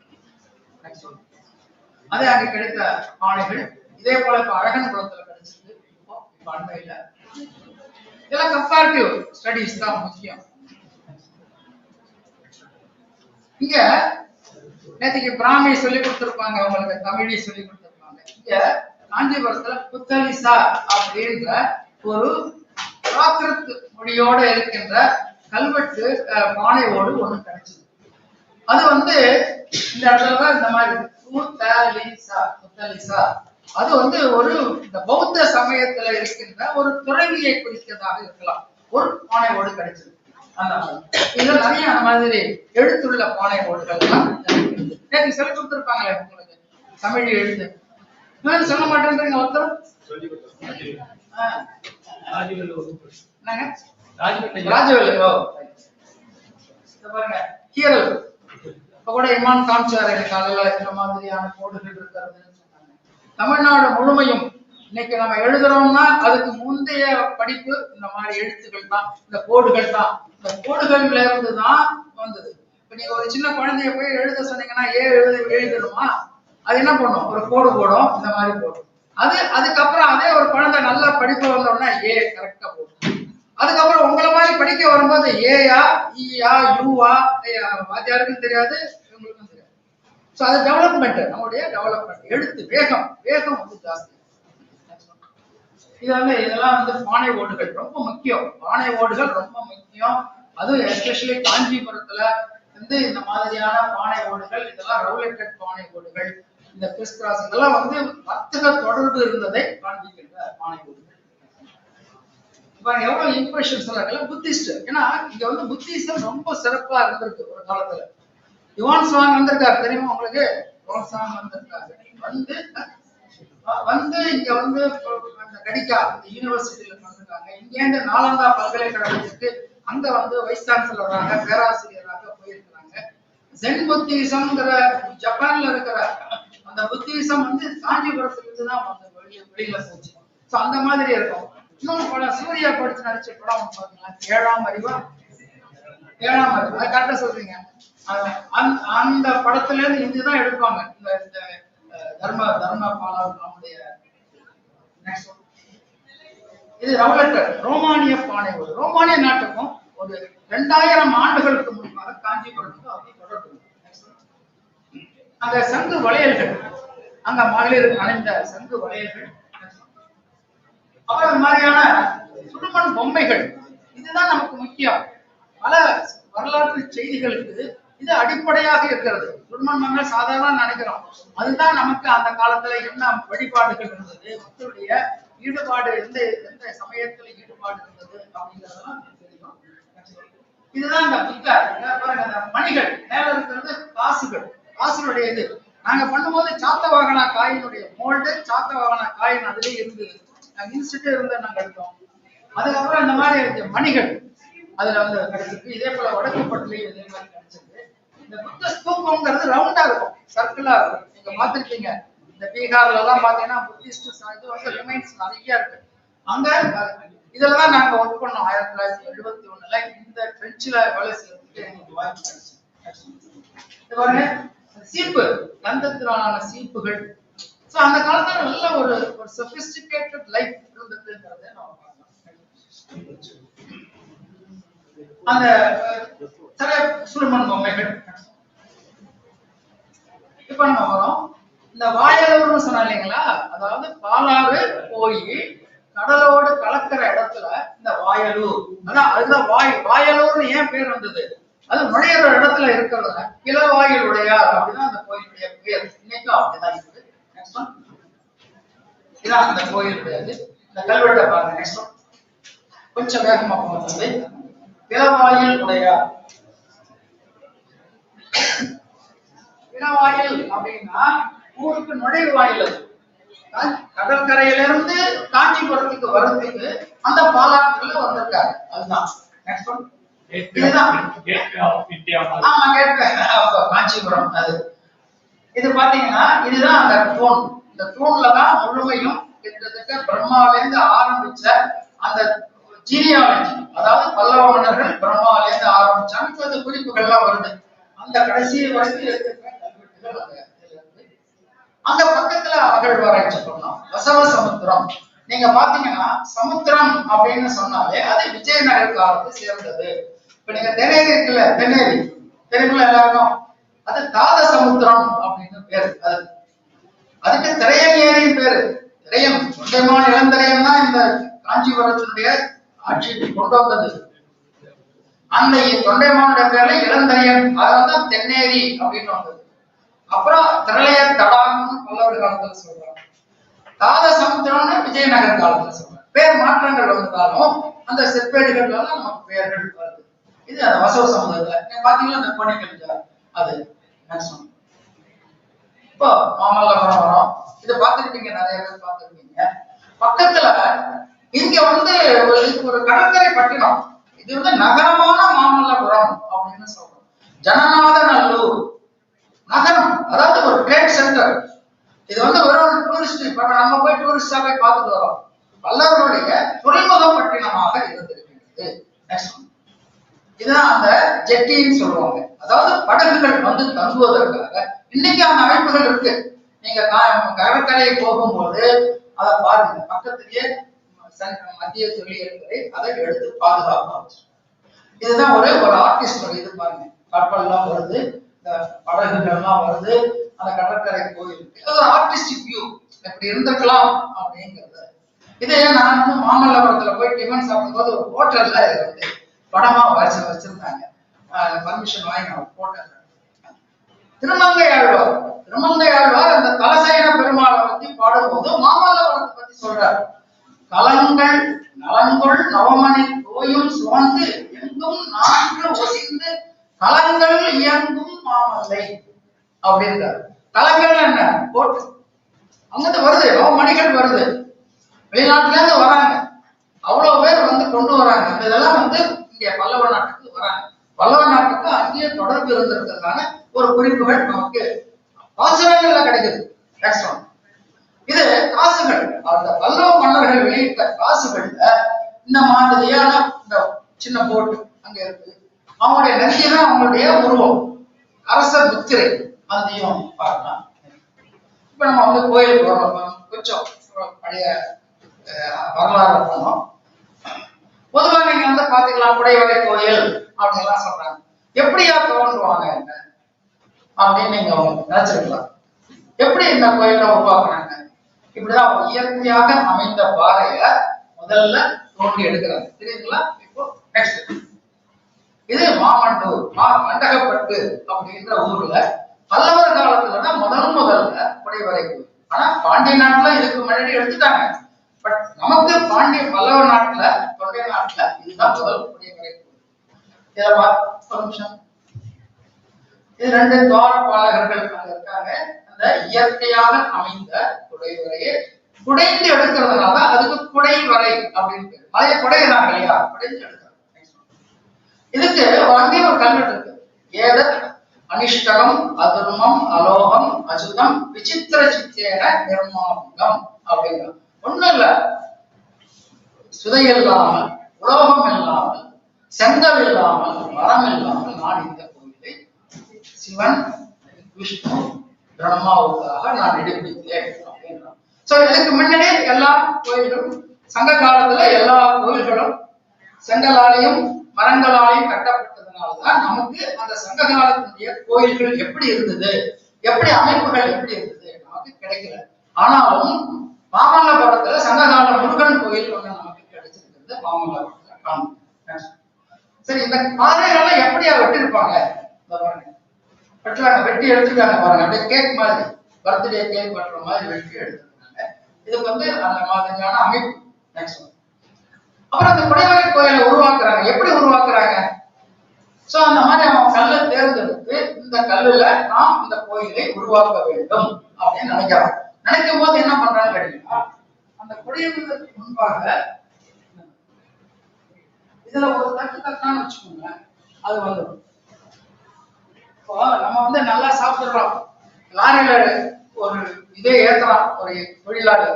அது அங்க கிடைத்த ஆணைகள். இதே போல இப்ப அழகன் குளத்துல கிடைச்சது. இப்ப அண்மையில இதெல்லாம் கம்பேரிட்டிவ் ஸ்டடிஸ் தான் முக்கியம். இங்க நேற்றுக்கு பிராமி சொல்லி கொடுத்திருப்பாங்க, உங்களுக்கு தமிழை சொல்லி கொடுத்திருப்பாங்க. இங்க காஞ்சிபுரத்துல புத்தலிசா அப்படின்ற ஒரு பிராகிருத் மொழியோட இருக்கின்ற கல்வெட்டு பானை ஓடு ஒண்ணு கிடைச்சது. அது வந்து இந்த இடத்துலதான் இந்த மாதிரி புத்தலிசா. அது வந்து ஒரு இந்த பௌத்த சமயத்துல இருக்கின்ற ஒரு துறவியை குறித்ததாக இருக்கலாம். ஒரு பானை ஓடு கிடைச்சது. அந்த மாதிரி இதுல நிறைய அந்த மாதிரி எழுத்துள்ள பானை ஓடுகள் எல்லாம் நேற்று சொல்லி கொடுத்துருப்பாங்களே உங்களுக்கு தமிழ் எழுத்து. சொல்ல மாட்டேன்றீங்க ஒருத்தர். ராஜவேலு பாருங்க, கீரல் இப்ப கூட இமான் காமிச்சாரு காலையில இந்த மாதிரியான கோடுகள் இருக்கிறதுன்னு சொன்னாங்க. தமிழ்நாடு முழுமையும் இன்னைக்கு நம்ம எழுதுறோம்னா அதுக்கு முந்தைய படிப்பு இந்த மாதிரி எழுத்துக்கள் தான், இந்த கோடுகள் தான். இந்த கோடுகள்ல இருந்து தான் வந்தது. இப்ப நீங்க ஒரு சின்ன குழந்தைய போய் எழுத சொன்னீங்கன்னா எழுதணுமா? அது என்ன பண்ணும்? ஒரு கோடு போடும், இந்த மாதிரி போடும். அதுக்கப்புறம் அதே ஒரு குழந்தை நல்லா படிப்பு வந்தோடனே ஏ கரெக்டா போகும். அதுக்கப்புறம் உங்களை மாதிரி படிக்க வரும்போது ஏயா ஈயா யூவா வாத்தியாருக்கும் தெரியாது, இவங்களுக்கும் தெரியாது. ஸோ அது டெவலப்மெண்ட், நம்மளுடைய டெவலப்மெண்ட். எழுத்து வேகம் வந்து ஜாஸ்தி. இதெல்லாம் வந்து பானை ஓடுகள் ரொம்ப முக்கியம். பானை ஓடுகள் ரொம்ப முக்கியம். அதுவும் எஸ்பெஷலி காஞ்சிபுரத்துல வந்து இந்த மாதிரியான பானை ஓடுகள், இதெல்லாம் ரவுலேட்டட் பானை ஓடுகள், இந்த கிறிஸ் கிராஸ் இதெல்லாம் வந்து வர்த்தக தொடர்பு இருந்ததை காண்பிக்கின்ற பானை ஓடுகள். எவ்வளவு இம்ப்ரெஷன்ஸ் எல்லாம் புத்திஸ்ட். ஏன்னா இங்க வந்து புத்திசம் ரொம்ப சிறப்பா இருந்திருக்கு ஒரு காலத்துல. யுவான் சாங் வந்திருக்காரு, தெரியுமா உங்களுக்கு? யுவான் சாங் வந்திருக்காரு. வந்து இங்க வந்து அந்த கடிகா யூனிவர்சிட்டியில வந்திருக்காங்க. இங்க இருந்து நாலந்தா பல்கலைக்கழகத்துக்கு அங்க வந்து வைஸ் சான்சலராக பேராசிரியராக போயிருக்கிறாங்க. ஜென் புத்திசம்ங்கிற ஜப்பான்ல இருக்கிற அந்த புத்திசம் வந்து காஞ்சிபுரத்துல இருந்து தான் வந்து வெளியில போச்சு. ஸோ அந்த மாதிரி இருக்கும். இன்னொரு படம் சூர்யா படிச்சு நடிச்ச படம் பாத்தீங்கன்னா ஏழாம் அறிவு. அது கரெக்டா சொல்றீங்க. அந்த படத்துல இருந்து இதுதான் எடுப்பாங்க. இந்த தர்மபாலா நம்முடைய இது ரவுலட்டர் ரோமானிய பானை ஓடு. ரோமானிய நாட்டுக்கும் ஒரு 2000 ஆண்டுகளுக்கு முன்பாக காஞ்சிபுரத்துக்கும் அப்படி தொடர்பு. அங்க சங்கு வளையல்கள், அங்க மகளிருக்கு அணிந்த சங்கு வளையல்கள், அப்புறம் மாதிரியான சுடுமண் பொம்மைகள், இதுதான் நமக்கு முக்கியம். பல வரலாற்று செய்திகளுக்கு இது அடிப்படையாக இருக்கிறது. சுடுமண் பொம்மைகள் சாதாரண நினைக்கிறோம், அதுதான் நமக்கு அந்த காலத்துல என்ன வழிபாடுகள் இருந்தது, மக்களுடைய ஈடுபாடு எந்த சமயத்துல ஈடுபாடு இருந்தது அப்படிங்கிறதெல்லாம் தெரியும். இதுதான் இந்த புத்தக மணிகள் மேல இருக்கிறது காசுகளுடைய இது. நாங்க பண்ணும்போது சாத்தவாகனா காயினுடைய மோல்டு, சாத்தவாகனா காயின் அதுலயே இருந்தது. இன்ஸ்டியூட் இருந்த நாங்க எடுத்தோம். அதுக்கப்புறம் இந்த மாதிரி மணிகள் அதுல வந்து கிடைச்சிருக்கு. இதே போல வடக்குப்பட்டிலையும் இதே மாதிரி கிடைச்சிருக்கு. இந்த புத்த ஸ்தூபம்ங்கிறது ரவுண்டா இருக்கும், சர்க்கிளா இருக்கும். நீங்க பார்த்திருப்பீங்க இந்த பீகார்ல எல்லாம் பாத்தீங்கன்னா புத்திஸ்ட் இது வந்து ரிமைன்ஸ் நிறைய இருக்கு. அங்க இதுலதான் நாங்க ஒர்க் பண்ணோம். 1971 இந்த பிரெஞ்சுல வேலை செய்யறதுக்கு எங்களுக்கு வாய்ப்பு கிடைச்சு. இது பாருங்க சீப்பு, தந்தத்தினாலான சீப்புகள். சோ அந்த காலத்துல நல்ல ஒரு சொபிஸ்டிகேட்டட் லைஃப் இருந்ததுங்கிறத நம்ம பார்க்கலாம். அந்த சில சுடுமண் பொம்மைகள். இப்ப நம்ம வரோம் இந்த வாயலூர்னு சொன்னா இல்லைங்களா, அதாவது பாலாறு போய் கடலோடு கலக்கிற இடத்துல இந்த வாயலூர், அதான் அதுதான் வாயலூர்னு ஏன் பேர் வந்தது, அது நுழையிற இடத்துல இருக்கிறதுல கிளவாயில் உடையார் அப்படிதான் அந்த கோயிலுடைய பேர். இன்னைக்கும் அப்படிதான் இருக்குது. இதான் அந்த கோயிலுடையது. இந்த கல்வெட்டை பாருங்க. நெக்ஸ்ட் கொஞ்சம் வேகமா போகிறது. கிளவாயில் உடையார். கிளவாயில் அப்படின்னா ஊருக்கு நுழைவாயில். கடற்கரையிலிருந்து காஞ்சிபுரத்துக்கு வர்றதுக்கு அந்த பாலாற்றுல வந்திருக்காரு. அதுதான் காஞ்சிபுரம். அது இது பாத்தீங்கன்னா இதுதான் அந்த தூண். இந்த தூண்லதான் முழுமையும் கிட்டத்தட்ட பிரம்மாவிலிருந்து ஆரம்பிச்ச அந்த ஜீனியாலஜி, அதாவது பல்லவ மன்னர்கள் பிரம்மாவிலிருந்து ஆரம்பிச்சாங்க. அந்த குறிப்புகள்லாம் வருது. அந்த கடைசி வரைக்கும் இருக்கிற கல்வெட்டுகள் அந்த பக்கத்துல அகழ்வாராய்ச்சி பண்ணோம். வசவ சமுத்திரம். நீங்க பாத்தீங்கன்னா சமுத்திரம் அப்படின்னு சொன்னாலே அது விஜயநகர காலத்தை சேர்ந்தது. இப்ப நீங்க தென்னேரி இருக்குல்ல, தென்னேரி தெரியுமில்ல எல்லாருக்கும், அது தாத சமுத்திரம் அப்படின்னு பேரு. அதுக்கு திரையன் ஏரியும் பேரு. திரையன் தொண்டைமான இளந்திரையன் தான் இந்த காஞ்சிபுரத்தினுடைய ஆட்சி கொண்டு வந்தது. அந்த தொண்டைமானுடைய பேர்ல இளந்திரையன், அதான் தென்னேரி அப்படின்னு வந்தது. அப்புறம் திரளைய தடாகம்னு பல்லவர் காலத்துல சொல்றாங்க. தாத சமுத்திரம்னு விஜயநகர காலத்துல சொல்றாங்க. பேர் மாற்றங்கள் வந்தாலும் அந்த செப்பேடுகள்ல நமக்கு பெயர்கள் வருது. இது அந்த வசவ சமுதிரத்துல நீங்க பாத்தீங்கன்னா அந்த கோணிக்கல் அது இப்போ மாமல்லபுரம் வரும். இதை பார்த்திருப்பீங்க, நிறைய பேர் பார்த்திருப்பீங்க. பக்கத்துல இங்க வந்து ஒரு கடற்கரை பட்டினம். இது வந்து நகரமான மாமல்லபுரம் அப்படின்னு சொல்றோம். ஜனநாத நல்லூர் நகரம், அதாவது ஒரு ட்ரேட் சென்டர். இது வந்து ஒரு டூரிஸ்ட், இப்ப நம்ம போய் டூரிஸ்டா போய் பார்த்துட்டு வரோம். பல்லவருடைய துறைமுக பட்டினமாக இருந்திருக்கிறது. இதுதான் அந்த ஜெட்டின்னு சொல்லுவாங்க. அதாவது படகுகள் வந்து தங்குவதற்காக இன்னைக்கு அந்த அமைப்புகள் இருக்கு. நீங்க கடற்கரையை போகும்போது அதை பாருங்க, பக்கத்திலேயே மத்திய தொழில்துறை அதை எடுத்து பாதுகாப்பா வச்சு. இதுதான் ஒரு ஆர்டிஸ்ட் இது பாருங்க, கப்பல்லாம் வருது, இந்த படகுகள்லாம் வருது, அந்த கடற்கரை கோயில் ஒரு ஆர்டிஸ்டிக் வியூ எப்படி இருந்திருக்கலாம் அப்படிங்கிறது. இதே நான் வந்து மாமல்லபுரத்துல போய் டிஃபன் சாப்பிடும்போது ஒரு ஹோட்டல்ல இதை வந்து படமா வச்சிருந்தாங்க. பர்மிஷன் வாங்கி நான் போட்டேன். திருமங்கை ஆழ்வார் அந்த தலசேன பெருமாளை பத்தி பாடும்போது மாமல்லபுரத்தை பத்தி சொல்றாரு. கலங்கள் நலங்குள் நவமணி கோயும் சுமந்து எங்கும் நான்கு ஒசிந்து கலங்கள் இயங்கும் மாமல்லை அப்படின்றார். கலங்கள் என்ன போட்டு அங்கிருந்து வருது, நவமணிகள் வருது, வெளிநாட்டுல இருந்து வராங்க, அவ்வளவு பேர் வந்து கொண்டு வராங்க. அந்த இதெல்லாம் வந்து இங்க பல்லவ நாட்டுக்கு வராங்க. பல்லவ நாட்டுக்கு அங்கேயே தொடர்பு இருந்திருக்கிறதுனால ஒரு குறிப்புகள் நமக்கு வாசகங்கள்ல கிடைக்குது. இது காசுகள், அந்த பல்லவ மன்னர்கள் வெளியிட்ட காசுகள்ல இந்த மாதிரியான இந்த சின்ன போட்டு அங்க இருக்கு. அவங்களுடைய நெஞ்சிதான் அவங்களுடைய உருவம், அரசர் முத்திரை, அதையும் பார்க்கலாம். இப்ப நம்ம வந்து கோயிலுக்கு வரோம், கொஞ்சம் பழைய வரலாறு போனோம். பொதுவாக நீங்க வந்து பாத்துக்கலாம், குடைவரை கோயில் அப்படின்லாம் சொல்றாங்க. எப்படியா தோன்றுவாங்க அப்படின்னு நீங்க நினைச்சிருக்கலாம். எப்படி இந்த கோயில உருவாக்குறாங்க? இப்படிதான் இயற்கையாக அமைந்த பாறைய முதல்ல தோண்டி எடுக்கிறாங்க, தெரியுங்களா? இப்போ நெக்ஸ்ட் இது மாமண்டூர், மண்டகப்பட்டு அப்படின்ற ஊர்ல பல்லவர் காலத்துலதான் முதல்ல குடைவரை கோயில். ஆனா பாண்டிய நாட்டுல இதுக்கு முன்னாடி எடுத்துட்டாங்க. பட் நமக்கு பாண்டிய பல்லவ நாட்டுல, தொண்டை நாட்டுல இதுதான் முதல் குடைவரை கோயில். ஒரு நிமிஷம், இது ரெண்டு துவாரபாலகர்கள் அங்க இருக்காங்க. அந்த இயற்கையாக அமைந்த குடைவரையை குடைந்து எடுக்கிறதுனால அதுக்கு குடைவரை அப்படின்னு பேரு. மலையை குடைகிறாங்க இல்லையா, குடைந்து எடுக்கிறாங்க. இதுக்கு அங்கே ஒரு கல்வெட்டு இருக்கு. ஏத அனிஷ்டகம் அதுர்மம் அலோகம் அசுதம் விசித்திர சித்தேன நிர்மாங்கம் அப்படிங்கிற. ஒண்ணும் இல்ல, சுதை இல்லாமல், உலோகம் இல்லாமல், செங்கல் இல்லாமல், மரம் இல்லாமல் நான் இந்த கோயிலை சிவன் விஷ்ணு பிரம்மாவுக்காக நான் எடுப்பித்தேன் அப்படின்றான். சோ இதுக்கு முன்னாடி எல்லா கோயில்களும் சங்க காலத்துல எல்லா கோயில்களும் செங்கலாலையும் மரங்களாலையும் கட்டப்பட்டதுனாலதான் நமக்கு அந்த சங்க காலத்தினுடைய கோயில்கள் எப்படி இருந்தது, எப்படி அமைப்புகள் எப்படி இருந்தது நமக்கு கிடைக்கல. ஆனாலும் மாமல்லபுரத்துல சங்ககால முருகன் கோயில் ஒண்ணு நமக்கு கிடைச்சிருக்கிறது. மாமல்லபுரத்துல காணும். சரி, இந்த பாறைகள்லாம் எப்படியா வெட்டிருப்பாங்க? வெட்டுறாங்க, வெட்டி எடுத்துட்டாங்க பாருங்க, அப்படியே கேக் மாதிரி, பர்த்டே கேக் வெட்டுற மாதிரி வெட்டி எடுத்துருக்காங்க. இதுக்கு வந்து அந்த மாதிரியான அமைப்பு. அப்புறம் அந்த குடைவரை கோயிலை உருவாக்குறாங்க. எப்படி உருவாக்குறாங்க? சோ அந்த மாதிரி அவன் கல்லை தேர்ந்தெடுத்து இந்த கல்லுல நாம் இந்த கோயிலை உருவாக்க வேண்டும் அப்படின்னு நினைக்கிறான். நினைக்கும் போது என்ன பண்றாங்க கேட்டீங்கன்னா, அந்த குடைவரைக்கு முன்பாக இதுல ஒரு தட்டு தட்டான்னு வச்சுக்கோங்க, அது வந்துடும். இப்போ நம்ம வந்து நல்லா சாப்பிடுறோம், லாரியில ஒரு இதே ஏத்துறான் ஒரு தொழிலாளி,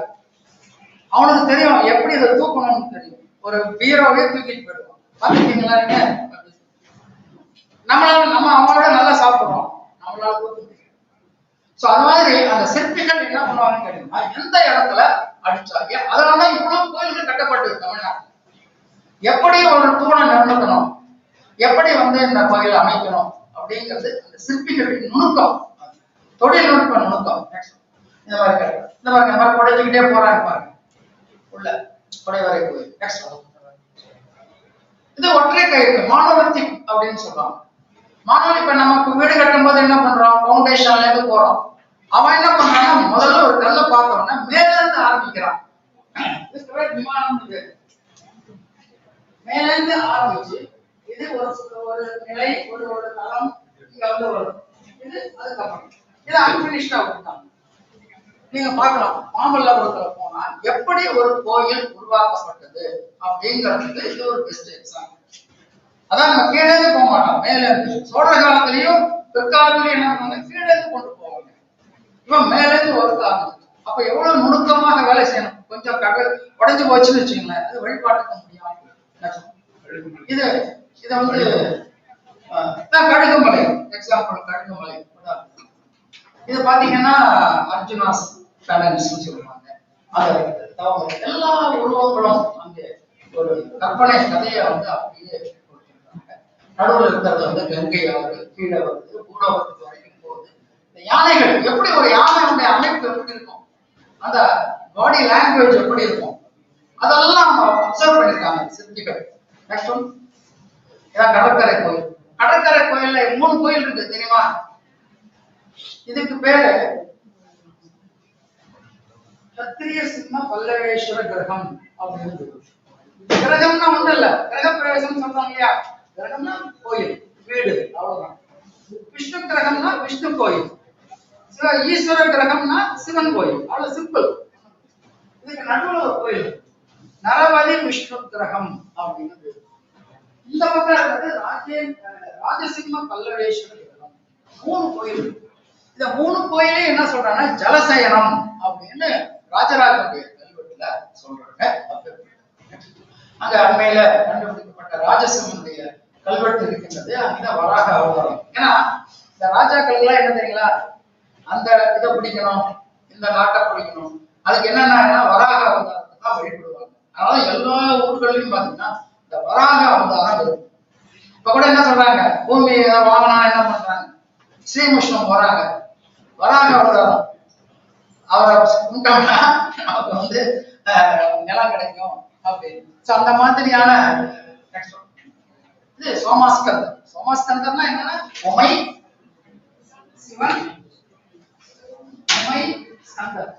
அவனுக்கு தெரியும் எப்படி இதை தூக்கணும்னு தெரியும். ஒரு பீரோவே தூக்கிட்டு போயிடுவோம், பாத்துட்டீங்களா? நம்ம அவங்களோட நல்லா சாப்பிடுறோம், நம்மளால தூக்க முடியும். சோ அது மாதிரி அந்த சிற்பிகள் என்ன பண்ணுவாங்கன்னு கேட்டீங்கன்னா, எந்த இடத்துல அடிச்சாங்க, அதனாலதான் இவ்வளவு கோயில்கள் கட்டப்பட்டு தமிழ்நாடு. எப்படி ஒரு தூணை நிர்ணயிக்கணும், எப்படி வந்து இந்த கோயில் அமைக்கணும் அப்படிங்கிறது அந்த சிற்பிகளின் நுணுக்கம், தொழில்நுட்ப நுணுக்கம். இந்த மாதிரி குடைஞ்சுக்கிட்டே போறாங்க பாருங்க உள்ள குடைவரை கோயில். இது ஒற்றை கயிறு மானோலித்திக் அப்படின்னு சொல்றாங்க. இப்ப நமக்கு வீடு கட்டும் போது என்ன பண்றோம், பவுண்டேஷன்ல இருந்து போறோம். அவன் என்ன பண்றான்னா, முதல்ல ஒரு கல்லை பார்த்தோம்னா மேல இருந்து ஆரம்பிக்கிறான். விமானம் மேல இருந்து ஆரம்பிச்சு இது ஒரு நிலை, ஒரு தளம் இங்க வந்து வரும். இது அதுக்கப்புறம் இது அன்பினிஷ்டா விட்டாங்க. நீங்க பார்க்கலாம், மாமல்லபுரத்துல போனா எப்படி ஒரு கோயில் உருவாக்கப்பட்டது அப்படிங்கிறதுக்கு இது ஒரு பெஸ்ட் எக்ஸாம்பிள். அதான் நம்ம கீழே இருந்து போக மாட்டோம், மேல இருந்து. சோழ காலத்திலையும் பிற்காலத்திலையும் என்ன பண்ணுவாங்க, கீழே இருந்து கொண்டு போவாங்க. இவன் மேல இருந்து ஒரு காலம். அப்ப எவ்வளவு நுணுக்கமாக வேலை செய்யணும். கொஞ்சம் உடைஞ்சு போச்சுன்னு வச்சுங்களேன், அது வழிபாட்டுக்க முடியாது. இது இதை வந்து கழுகுமலை எக்ஸாம்பிள், கழுகுமலை இது பாத்தீங்கன்னா அர்ஜுனாஸ் பேலன்ஸ் சொல்லுவாங்க. அந்த எல்லா உருவங்களும் அங்கே ஒரு கற்பனை கதையை வந்து அப்படியே கொடுத்திருக்காங்க. நடுவில் இருக்கிறது வந்து கங்கை ஆறு கீழே வருது, பூலோகத்துக்கு வரைக்கும் போகுது. இந்த யானைகள் எப்படி, ஒரு யானையுடைய அமைப்பு எப்படி இருக்கும், அந்த பாடி லாங்குவேஜ் எப்படி இருக்கும், அதெல்லாம் அப்சர்வ் பண்ணிருக்காங்க சிற்பிகள். நெக்ஸ்ட் ஒன், இதான் கடற்கரை கோயில். கடற்கரை கோயில்ல 3 கோயில் இருக்கு தெரியுமா? இதுக்கு பேரு சத்திரிய சிம்ம பல்லவேஸ்வர கிரகம் அப்படின்னு. கிரகம்னா ஒண்ணு இல்ல, கிரக பிரவேசம் சொல்றாங்க இல்லையா, கிரகம்னா கோயில் வீடு அவ்வளவுதான். விஷ்ணு கிரகம்னா விஷ்ணு கோயில், ஈஸ்வர கிரகம்னா சிவன் கோயில், அவ்வளவு சிம்பிள். இதுக்கு நடுவுல ஒரு கோயில் நரவதி விஷ்ணு கிரகம் அப்படின்னு. இந்த பக்கம் இருக்கிறது ராஜசிம்ம பல்லவேஸ்வர கிரகம். 3 கோயில். இந்த 3 கோயிலே என்ன சொல்றாங்கன்னா ஜலசயனம் அப்படின்னு ராஜராஜனுடைய கல்வெட்டுல சொல்றாங்க. அங்க அண்மையில கண்டுபிடிக்கப்பட்ட ராஜசிம்மனுடைய கல்வெட்டு இருக்கின்றது. அங்கதான் வராக அவதாரம். ஏன்னா இந்த ராஜாக்கள் எல்லாம் என்ன தெரியுங்களா, அந்த இதை பிடிக்கணும், இந்த நாட்டை பிடிக்கணும், அதுக்கு என்னன்னா வராக அவதாரத்தை தான் வழிபடுவாங்க. அதனால எல்லா ஊர்களையும் பாத்தீங்கன்னா இந்த வராக அவதாரம் இருக்கும். இப்ப கூட என்ன சொல்றாங்க, பூமி வாங்கினா என்ன பண்றாங்க, ஸ்ரீமுஷ்ணம் வராங்க, வராக அவதாரம், அவரை கும்பிட்டோம்னா நமக்கு வந்து நிலம் கிடைக்கும் அப்படின்னு. அந்த மாதிரியான இது சோமாஸ்கந்தர். சோமாஸ்கந்தர்னா என்னன்னா உமை சிவன், உமை ஸ்கந்தர்,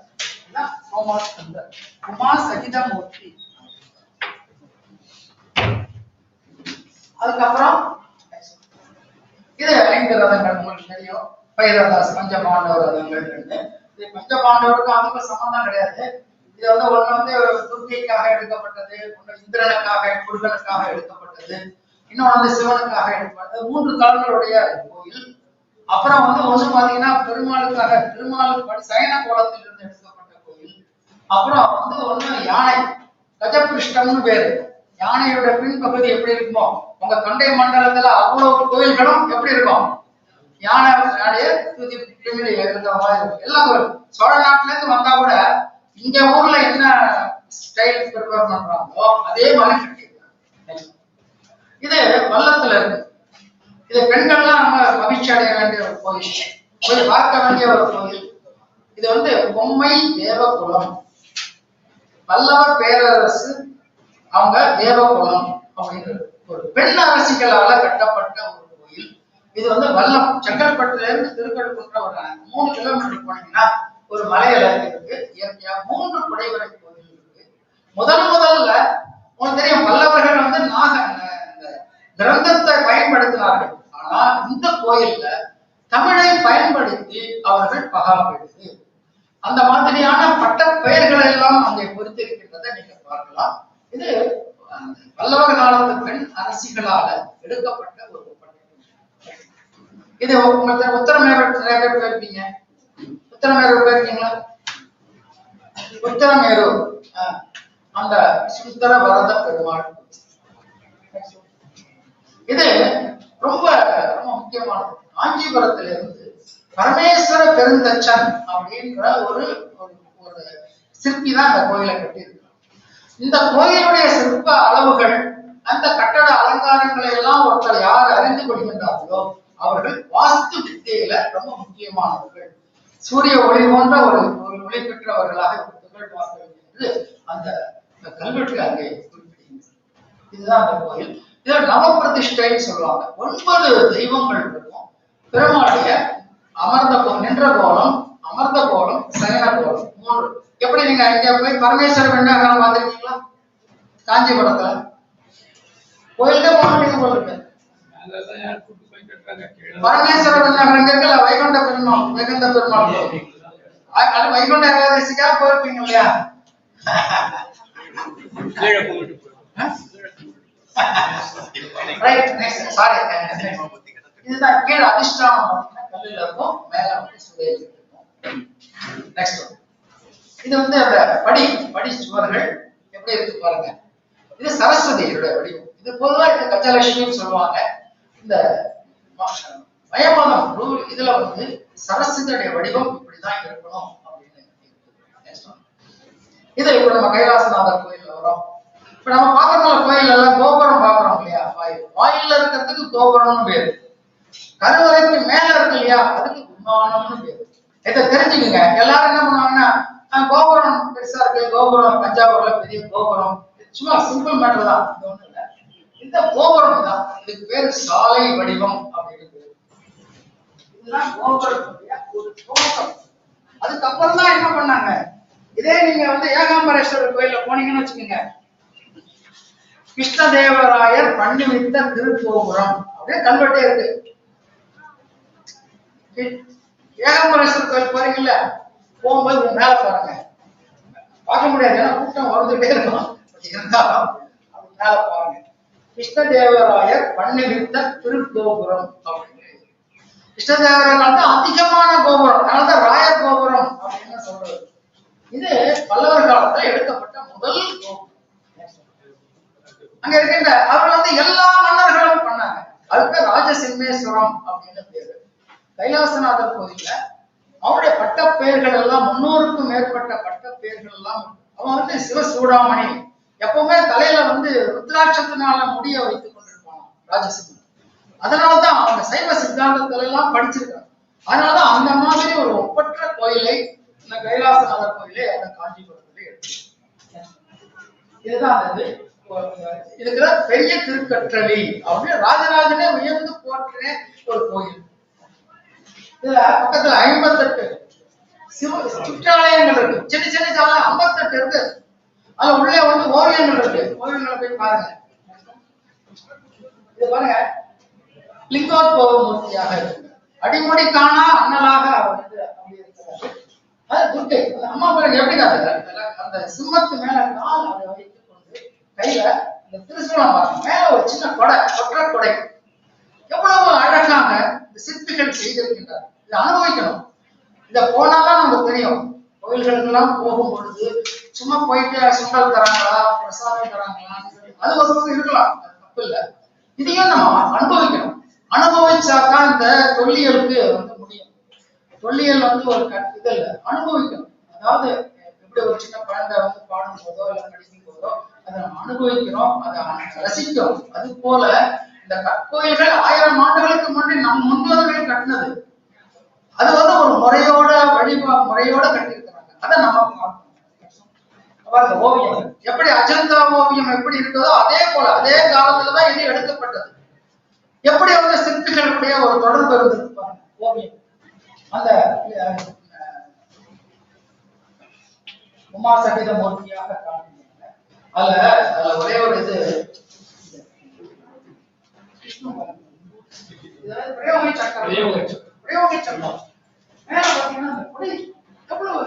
சோமாஸ்கந்தர், உமா சகித மூர்த்தி. அதுக்கப்புறம் இது 5 ரதங்கள் உங்களுக்கு தெரியும். பைரதாஸ் பஞ்ச பாண்டவ ரதங்கள். இது பஞ்ச பாண்டவருக்கும் அதுக்கும் சம்பந்தம் கிடையாது. இது வந்து ஒண்ணு வந்து துர்க்கைக்காக எடுக்கப்பட்டது, ஒண்ணு இந்திரனுக்காக முருகனுக்காக எடுக்கப்பட்டது, இன்னொன்னு வந்து சிவனுக்காக எடுக்கப்பட்டது. 3 கால்களுடைய கோயில். அப்புறம் வந்து ஒண்ணு பாத்தீங்கன்னா பெருமாளுக்காக, பெருமாள் சயன கோலத்தில் இருந்து எடுக்கப்பட்ட கோயில். அப்புறம் வந்து ஒண்ணு யானை, கஜபிருஷ்டம்னு பேரு. யானையோட பின்பகுதி எப்படி இருக்குமோ, உங்க தொண்டை மண்டலத்துல அவ்வளவு கோயில்களும் எப்படி இருக்கும், யானை எல்லாம் சோழ நாட்டுல இருந்து வந்தா கூட இங்க ஊர்ல என்ன ஸ்டைல் ப்ரிப்பேர் பண்றாங்களோ அதே மாதிரி கட்டிருக்காங்க. இது வல்லத்துல இருக்கு. இது பெண்கள்லாம் நம்ம மகிழ்ச்சி அடைய வேண்டிய ஒரு கோயில், போய் பார்க்க வேண்டிய ஒரு கோயில். இது வந்து பொம்மை தேவகுலம், பல்லவ பேரரசு அவங்க தேவகுலம் அப்படிங்கிறது ஒரு பெண் அரசிகளால கட்டப்பட்ட ஒரு கோயில். இது வந்து வல்லம், செங்கல்பட்டுல இருந்து திருக்கழுக்குன்ற ஒரு 3 கிலோமீட்டர் போனீங்கன்னா ஒரு மலையில இருக்கு. இயற்கையா 3 குடைவரை கோயில் இருக்கு. முதல்ல உங்களுக்கு தெரியும், பல்லவர்கள் வந்து கிரந்தத்தை பயன்படுத்தினார்கள். ஆனா இந்த கோயில்ல தமிழை பயன்படுத்தி அவர்கள் பகாபெடுத்து அந்த மாதிரியான பட்ட பெயர்களை எல்லாம் அங்கே பொறுத்திருக்கின்றதை நீங்க பார்க்கலாம். இது பல்லவ காலத்து பெண் அரசிகளால எடுக்கப்பட்ட ஒரு இது. உங்களுக்கு உத்தரமேரு நிறைய பேர் போயிருப்பீங்க. உத்தரமேரு போயிருக்கீங்களா? உத்தரமேரு அந்த சுந்தர வரத பெருமாள். இது ரொம்ப ரொம்ப முக்கியமானது. காஞ்சிபுரத்திலிருந்து பரமேஸ்வர பெருந்தச்சன் அப்படின்ற ஒரு சிற்பி தான் அந்த கோயிலை கட்டியிருக்கிறார். இந்த கோயிலுடைய சிற்ப அளவுகள், அந்த கட்டட அலங்காரங்களை எல்லாம் ஒருத்தர் யார் அறிந்து கொள்கின்றார்களோ அவர்கள் வாஸ்து வித்தியில ரொம்ப முக்கியமானவர்கள், சூரிய ஒளி போன்ற ஒரு ஒளி பெற்றவர்களாக திகழ்வார்கள் என்று அந்த கல்வெட்டு அங்கே குறிப்பிடுகிறது. இதுதான் அந்த கோயில். இதை நவப்பிரதிஷ்டைன்னு சொல்லுவாங்க. 9 தெய்வங்கள் இருக்கும். பெருமாளுடைய அமர்ந்த கோலம், நின்ற கோலம், அமர்ந்த கோலம், சயன கோலம் 3. எப்படி நீங்க இங்க போய் பரமேஸ்வர வெண்ணாக பார்த்துருக்கீங்களா? காஞ்சிபுரத்துல கோயில்கிட்ட போனீங்க போல இருக்கு. பரமேஸ்வர வெண்ணாக இருக்கல, வைகுண்ட பெருமாள், வைகுண்ட பெருமாள். அது வைகுண்ட ஏகாதசிக்காக போயிருப்பீங்க இல்லையா? இதுதான் கீழே அதிஷ்டானம் கல்லுல இருக்கும், மேல வந்து சுவையில் இருக்கும். நெக்ஸ்ட் இது வந்து அந்த படி சுவர்கள் எப்படி இருக்கு பாருங்க. இது சரஸ்வதியோட வடிவம். இது பொதுவா இந்த கஜலட்சுமின்னு சொல்லுவாங்க. இந்த மயமதம் ரூல் இதுல வந்து சரஸ்வதியோட வடிவம் இப்படிதான் இருக்கணும் அப்படின்னு. இது இப்ப நம்ம கைலாசநாதர் கோயில்ல வரும். இப்ப நம்ம பாக்குறோம்ல கோயில் எல்லாம் கோபுரம் பாக்குறோம் இல்லையா, வாயில்ல இருக்கிறதுக்கு கோபுரம்னு பேரு. கருவறைக்கு மேல இருக்கு இல்லையா, அதுக்கு விமானம்னு பேரு. இதை தெரிஞ்சுக்குங்க. எல்லாரும் என்ன பண்ணுவாங்கன்னா கோபுரம் பெருசா இருக்கு, கோபுரம் தஞ்சாவூர்ல பெரிய கோபுரம், சும்மா சிம்பிள் மேட்டர் தான், இது ஒண்ணு இல்ல. இந்த கோபுரம் தான், இதுக்கு பேரு சாலை வடிவம் அப்படின்னு பேரு. இதுதான் கோபுரத்துடைய ஒரு தோற்றம். அதுக்கப்புறம் தான் என்ன பண்ணாங்க, இதே நீங்க ஏகாம்பரேஸ்வரர் கோயில்ல போனீங்கன்னு வச்சுக்கோங்க, கிருஷ்ணதேவராயர் பண்ணி வைத்த திருக்கோபுரம் அப்படியே கல்வெட்டே இருக்கு. ஏகாம்பரேஸ்வரர் கோயில் போறீங்கல்ல, போகும்போது மேல பாருங்க, பார்க்க முடியாது ஏன்னா கூட்டம் வந்துட்டே இருக்கும், இருந்தாலும் மேல பாருங்க, கிருஷ்ணதேவராயர் பண்ணி வைத்த திருக்கோபுரம் அப்படின்னு. கிருஷ்ணதேவராயர் தான் அதிகமான கோபுரம், அதனாலதான் ராயர் கோபுரம் அப்படின்னு சொல்றது. இது பல்லவர் காலத்துல எடுக்கப்பட்ட முதல் கோபுரம். அங்க இருக்கின்ற அவர்கள் எல்லா மன்னர்களும் பண்ணாங்க, அதுக்கு ராஜசிம்மேஸ்வரம் அப்படின்னு பேரு. கைலாசநாதர் கோயில்ல அவருடைய பட்ட பெயர்கள் எல்லாம் 300க்கும் மேற்பட்ட பட்ட பெயர்கள் எல்லாம். அவன் சிவசூடாமணி, எப்பவுமே தலையில ருத்ராட்சத்தினால முடிய வைத்துக் கொண்டிருப்பான் ராஜசிம்மன். அதனாலதான் அவங்க சைவ சித்தாந்தத்துல எல்லாம் படிச்சிருக்காங்க. அதனாலதான் அந்த மாதிரி ஒரு ஒப்பற்ற கோயிலை இந்த கைலாசநாதர் கோயிலே அந்த காஞ்சிபுரத்திலே எடுத்து. இதுதான் அது. இதுக்குற பெரிய திருக்கற்றளி அப்படின்னு ராஜராஜனே உயர்ந்து போற்றின ஒரு கோயில். இதுல பக்கத்துல 58 சிற்றாலயங்கள் இருக்கு, சின்ன சின்ன சாலை 58 இருக்கு. அதுல உள்ளே ஓவியங்கள் இருக்கு, ஓவியங்களை போய் பாருங்க. இது பாருங்க, லிங்கோத்பவ மூர்த்தியாக இருக்கு, அடிமுடி காணா அண்ணலாக அப்படி இருக்கிறார். அது துர்க்கை, அந்த அம்மா பாருங்க எப்படி காட்டுறாங்க, அந்த சிம்மத்து மேல கால் அதை வைத்துக் கொண்டு கையில இந்த திருசூலம் பாருங்க, மேல ஒரு சின்ன கொடை, ஒற்ற கொடை, எவ்வளவு அழகாக இந்த சிற்பிகள் செய்திருக்கின்றார். இதை அனுபவிக்கணும். இத போனாதான் நமக்கு தெரியும். கோயில்களுக்கு எல்லாம் போகும் பொழுது சும்மா போயிட்டு சுண்டல் தராங்களா, பிரசாதம் தராங்களா, அது ஒரு இருக்கலாம், தப்பு இல்லை. இதையும் நம்ம அனுபவிக்கணும். அனுபவிச்சாதான் இந்த தொல்லியலுக்கு முடியும். தொல்லியல் ஒரு இது இல்லை, அனுபவிக்கணும். அதாவது எப்படி ஒரு சின்ன குழந்தை பாடும் போதோ இல்ல படிக்கும் போதோ அதை நம்ம அனுபவிக்கிறோம், அதை ரசிக்கிறோம். அது போல இந்த கற்கோயில்கள் 1000 ஆண்டுகளுக்கு முன்னாடி நம் முன்னோர்கள் கட்டினது. அது ஒரு முறையோட முறையோட கட்டியிருக்கிறாங்க. அதை நம்ம பார்க்கணும். ஓவியம் எப்படி அஜந்தா ஓவியம் எப்படி இருக்கிறதோ அதே போல அதே காலத்துலதான் இது எடுக்கப்பட்டது. எப்படி சிற்பிகளுடைய ஒரு தொடர்பு இருந்தது பாருங்க. ஓவியம் அந்த உமா சகித மூர்த்தியாக காண்பிக்கிறாங்க. அதுல ஒரே ஒரு இது பிரயோக சக்கரம் மேல பாத்தீங்கன்னா அந்த கொடி எவ்வளவு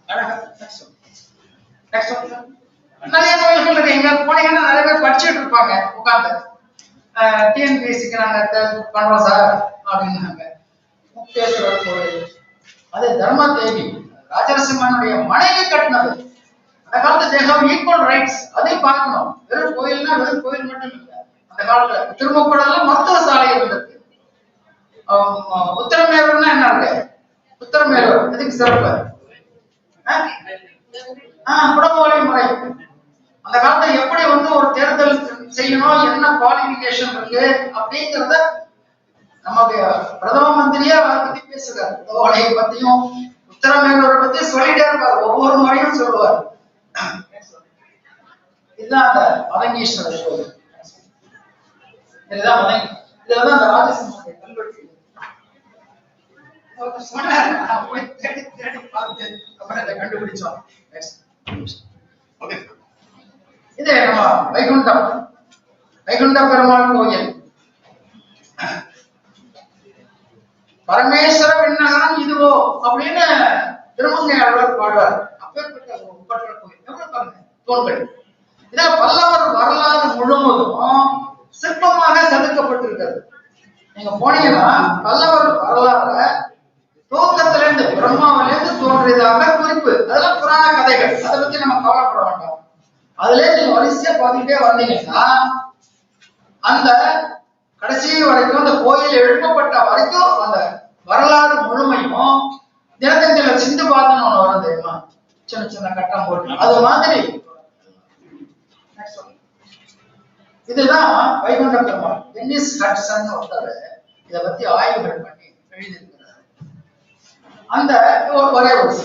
அழகா. நிறைய கோயில்கள் இருக்கு, எங்க போனீங்கன்னா நிறைய பேர் படிச்சுட்டு இருப்பாங்க உட்கார்ந்து. டிஎன்பிஎஸ்சிக்கு நாங்க பண்றோம் சார் அப்படின்னாங்க. முக்தேஸ்வரர் கோயில், அது தர்மா தேவி ராஜரசிம்மனுடைய மனைவி கட்டினது. அந்த காலத்து தேகம் ஈக்குவல் ரைட்ஸ், அதையும் பார்க்கணும். வெறும் கோயில்னா வெறும் கோயில் மட்டும் இல்லை. அந்த காலத்துல திருமக்கூடல மருத்துவ சாலை இருந்தது. உத்தரமேரூர்னா என்ன இருக்கு, உத்தரமேரூர் எதுக்கு சிறப்பு, குடமோலை முறை. அந்த காலத்துல எப்படி ஒரு தேர்தல் செய்யணும், என்ன குவாலிபிகேஷன் இருக்கு அப்படிங்கிறத நம்முடைய பிரதம மந்திரியே அதை பத்தி பேசுறாரு. குடமோலையை பத்தியும் உத்தரமேரூரை பத்தி சொல்லிட்டே இருப்பார், ஒவ்வொரு முறையும் சொல்லுவார். இதுதான் அந்த மதங்கீஸ்வரர் கோயில். இதுதான் இதுலதான் அந்த ராஜசிம்மனுடைய கல்வெட்டு. கண்டுபிடிச்சோம். இது நம்ம வைகுண்டம், வைகுண்ட பெருமாள் கோயில். பரமேஸ்வர விண்ணகம் இதுவோ அப்படின்னு திருமங்கையாளர் பாடுவார். அப்பேற்பட்ட ஒப்பற்ற கோயில். எவ்வளவு பாருங்க தூண்கள். இத பல்லவர் வரலாறு முழுவதும் சிற்பமாக செதுக்கப்பட்டிருக்கிறது. நீங்க போனீங்கன்னா பல்லவர் வரலாறு துவக்கத்துல இருந்து பிரம்மாவில இருந்து தோன்றியதாக குறிப்பு. அதெல்லாம் புராண கதைகள், அதை பத்தி நம்ம கவலைப்பட வேண்டாம். அதுல நீங்க வரிசையா பார்த்துட்டே வந்தீங்கன்னா அந்த கடைசி வரைக்கும் அந்த கோயில் எழுப்பப்பட்ட வரைக்கும் அந்த வரலாறு முழுமையும் தினத்தந்தில சிந்து பாதம்னு ஒண்ணு வரும் தெரியுமா, சின்ன சின்ன கட்டம் போட்டு அது மாதிரி. இதுதான் வைகுண்ட பெருமாள். டென்னிஸ் ஹட்சன் ஒருத்தர் இதை பத்தி ஆய்வுகள் பண்ணி எழுதியிருக்கிறார். அந்த ஒரே ஒரு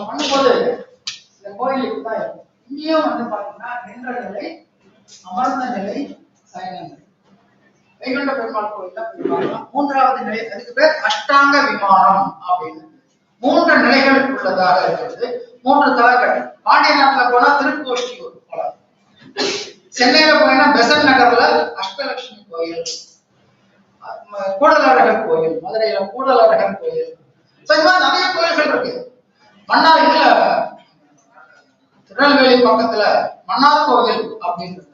பண்ணும்போது இந்த கோயிலுக்கு தான் இருக்கும். இங்கேயும் வந்து பாத்தீங்கன்னா நின்ற நிலை, அமர்ந்த நிலை, சயன நிலை. வைகுண்ட பெருமாள் கோயில்ல மூன்றாவது நிலை, அதுக்கு பேர் அஷ்டாங்க விமானம் அப்படின்னு. 3 நிலைகளுக்கு உள்ளதாக இருக்கிறது. 3 தலங்கள். பாண்டிய நாட்டுல போனா திருக்கோஷ்டியூர் போலாம், சென்னையில போனா பெசன் நகர்ல அஷ்டலட்சுமி கோயில், கூடலழகர் கோயில், மதுரையில கூடலழகர் கோயில், இந்த மாதிரி நிறைய கோயில்கள் இருக்கு. மன்னார் இதுல திருநெல்வேலி பக்கத்துல மன்னார் கோயில் அப்படின்றது.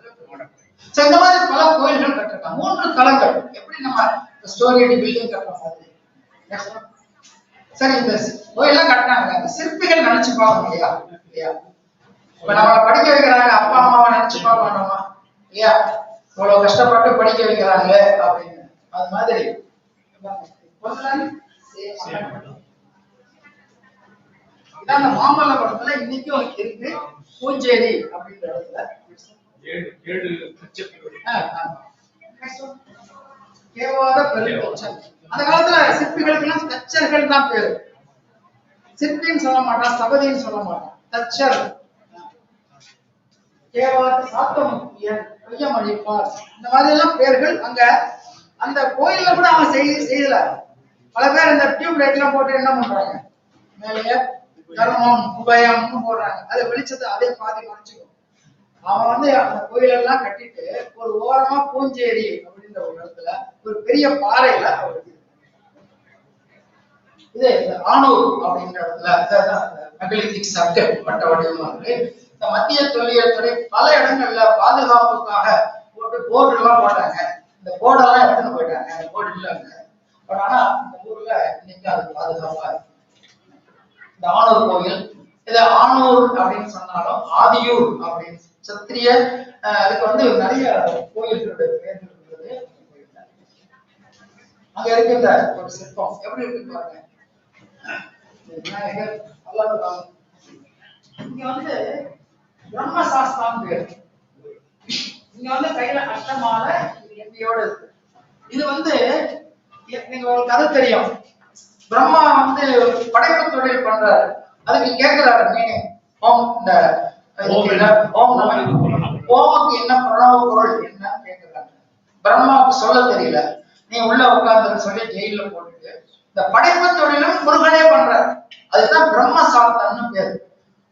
இந்த மாதிரி பல கோயில்கள் கட்டிருக்காங்க. 3 தலங்கள். எப்படி நம்ம ஸ்டோரி பில்டிங் கட்டுற மாதிரி. சரி, இந்த கோயிலாம் கட்டினாங்க. அந்த சிற்பிகள் நினைச்சு பார்க்க முடியா இல்லையா? இப்ப நம்மளை படிக்க வைக்கிறாங்க, அப்பா அம்மாவை நினைச்சு பார்க்க வேண்டாமா இல்லையா? இவ்வளவு கஷ்டப்பட்டு படிக்க வைக்கிறாங்களே அப்படின்னு. அது மாதிரி இதான் அந்த மாமல்லபுரத்துல இன்னைக்கும் இருக்கு. பூஞ்சேரி அப்படின்ற இடத்துல கேவாத பெருந்தச்சன். அந்த காலத்துல சிற்பிகளுக்கு தச்சர்கள் தான் பேரு. சிற்பின்னு சொல்ல மாட்டான், ஸ்தபதின்னு சொல்ல மாட்டான், தச்சர். கேவாத சாத்தமுக்கியன், பொய்யமழிப்பார், இந்த மாதிரி எல்லாம் பேர்கள். அங்க அந்த கோயில்ல கூட அவன் செய்யல. பல பேர் இந்த டியூப் லைட் எல்லாம் போட்டு என்ன பண்றாங்க, மேலேயே தர்மம் உபயம்னு போடுறாங்க. அதை வெளிச்சத்தை அதே பாதி மறைச்சுக்கும். அவன் வந்து அந்த கோயிலெல்லாம் கட்டிட்டு ஒரு ஓரமா பூஞ்சேரி அப்படின்ற ஒரு இடத்துல ஒரு பெரிய பாறையில அவருக்கு இது ஆனூர் அப்படின்ற இடத்துல மெகலித்திக் சர்க்கிள் வட்ட வடிவமா இருக்கு. இந்த மத்திய தொல்லியல் துறை பல இடங்கள்ல பாதுகாப்புக்காக போட்டு போர்டு எல்லாம் போட்டாங்க. இந்த போர்டெல்லாம் எடுத்துன்னு போயிட்டாங்க. அந்த போர்டு இல்லைங்க. பட் ஆனா இந்த ஊர்ல இன்னைக்கு அது பாதுகாப்பா இருக்கு. இந்த ஆனூர் கோயில், இது ஆனூர் அப்படின்னு சொன்னாலும் ஆதியூர் அப்படின்னு சத்திரிய, அதுக்கு வந்து நிறைய கோயில்களுடைய பெயர்கள் இருக்கிறது. அங்க இருக்கின்ற ஒரு சிற்பம் எப்படி இருக்கு பாருங்க. விநாயகர் அல்லாஹ். இங்க வந்து பிரம்மசாஸ்திரம் பேர். இங்க வந்து கையில அஷ்டமால எம்பியோட இருக்கு. இது வந்து நீங்க ஒரு கதை தெரியும். பிரம்மா வந்து படைப்பு தொழில் பண்றாரு. அதுக்கு கேட்கிறாரு, நீங்க இந்த ஓமுக்கு என்ன பிரணவ பொருள் என்ன கேட்கிறாங்க. பிரம்மாவுக்கு சொல்ல தெரியல. நீ உள்ள உட்கார்ந்து சொல்லி ஜெயில போட்டுட்டு இந்த படைப்பு தொழிலும் முருகனே பண்றாரு. அதுதான் பிரம்ம சாத்தன்னு பேரு.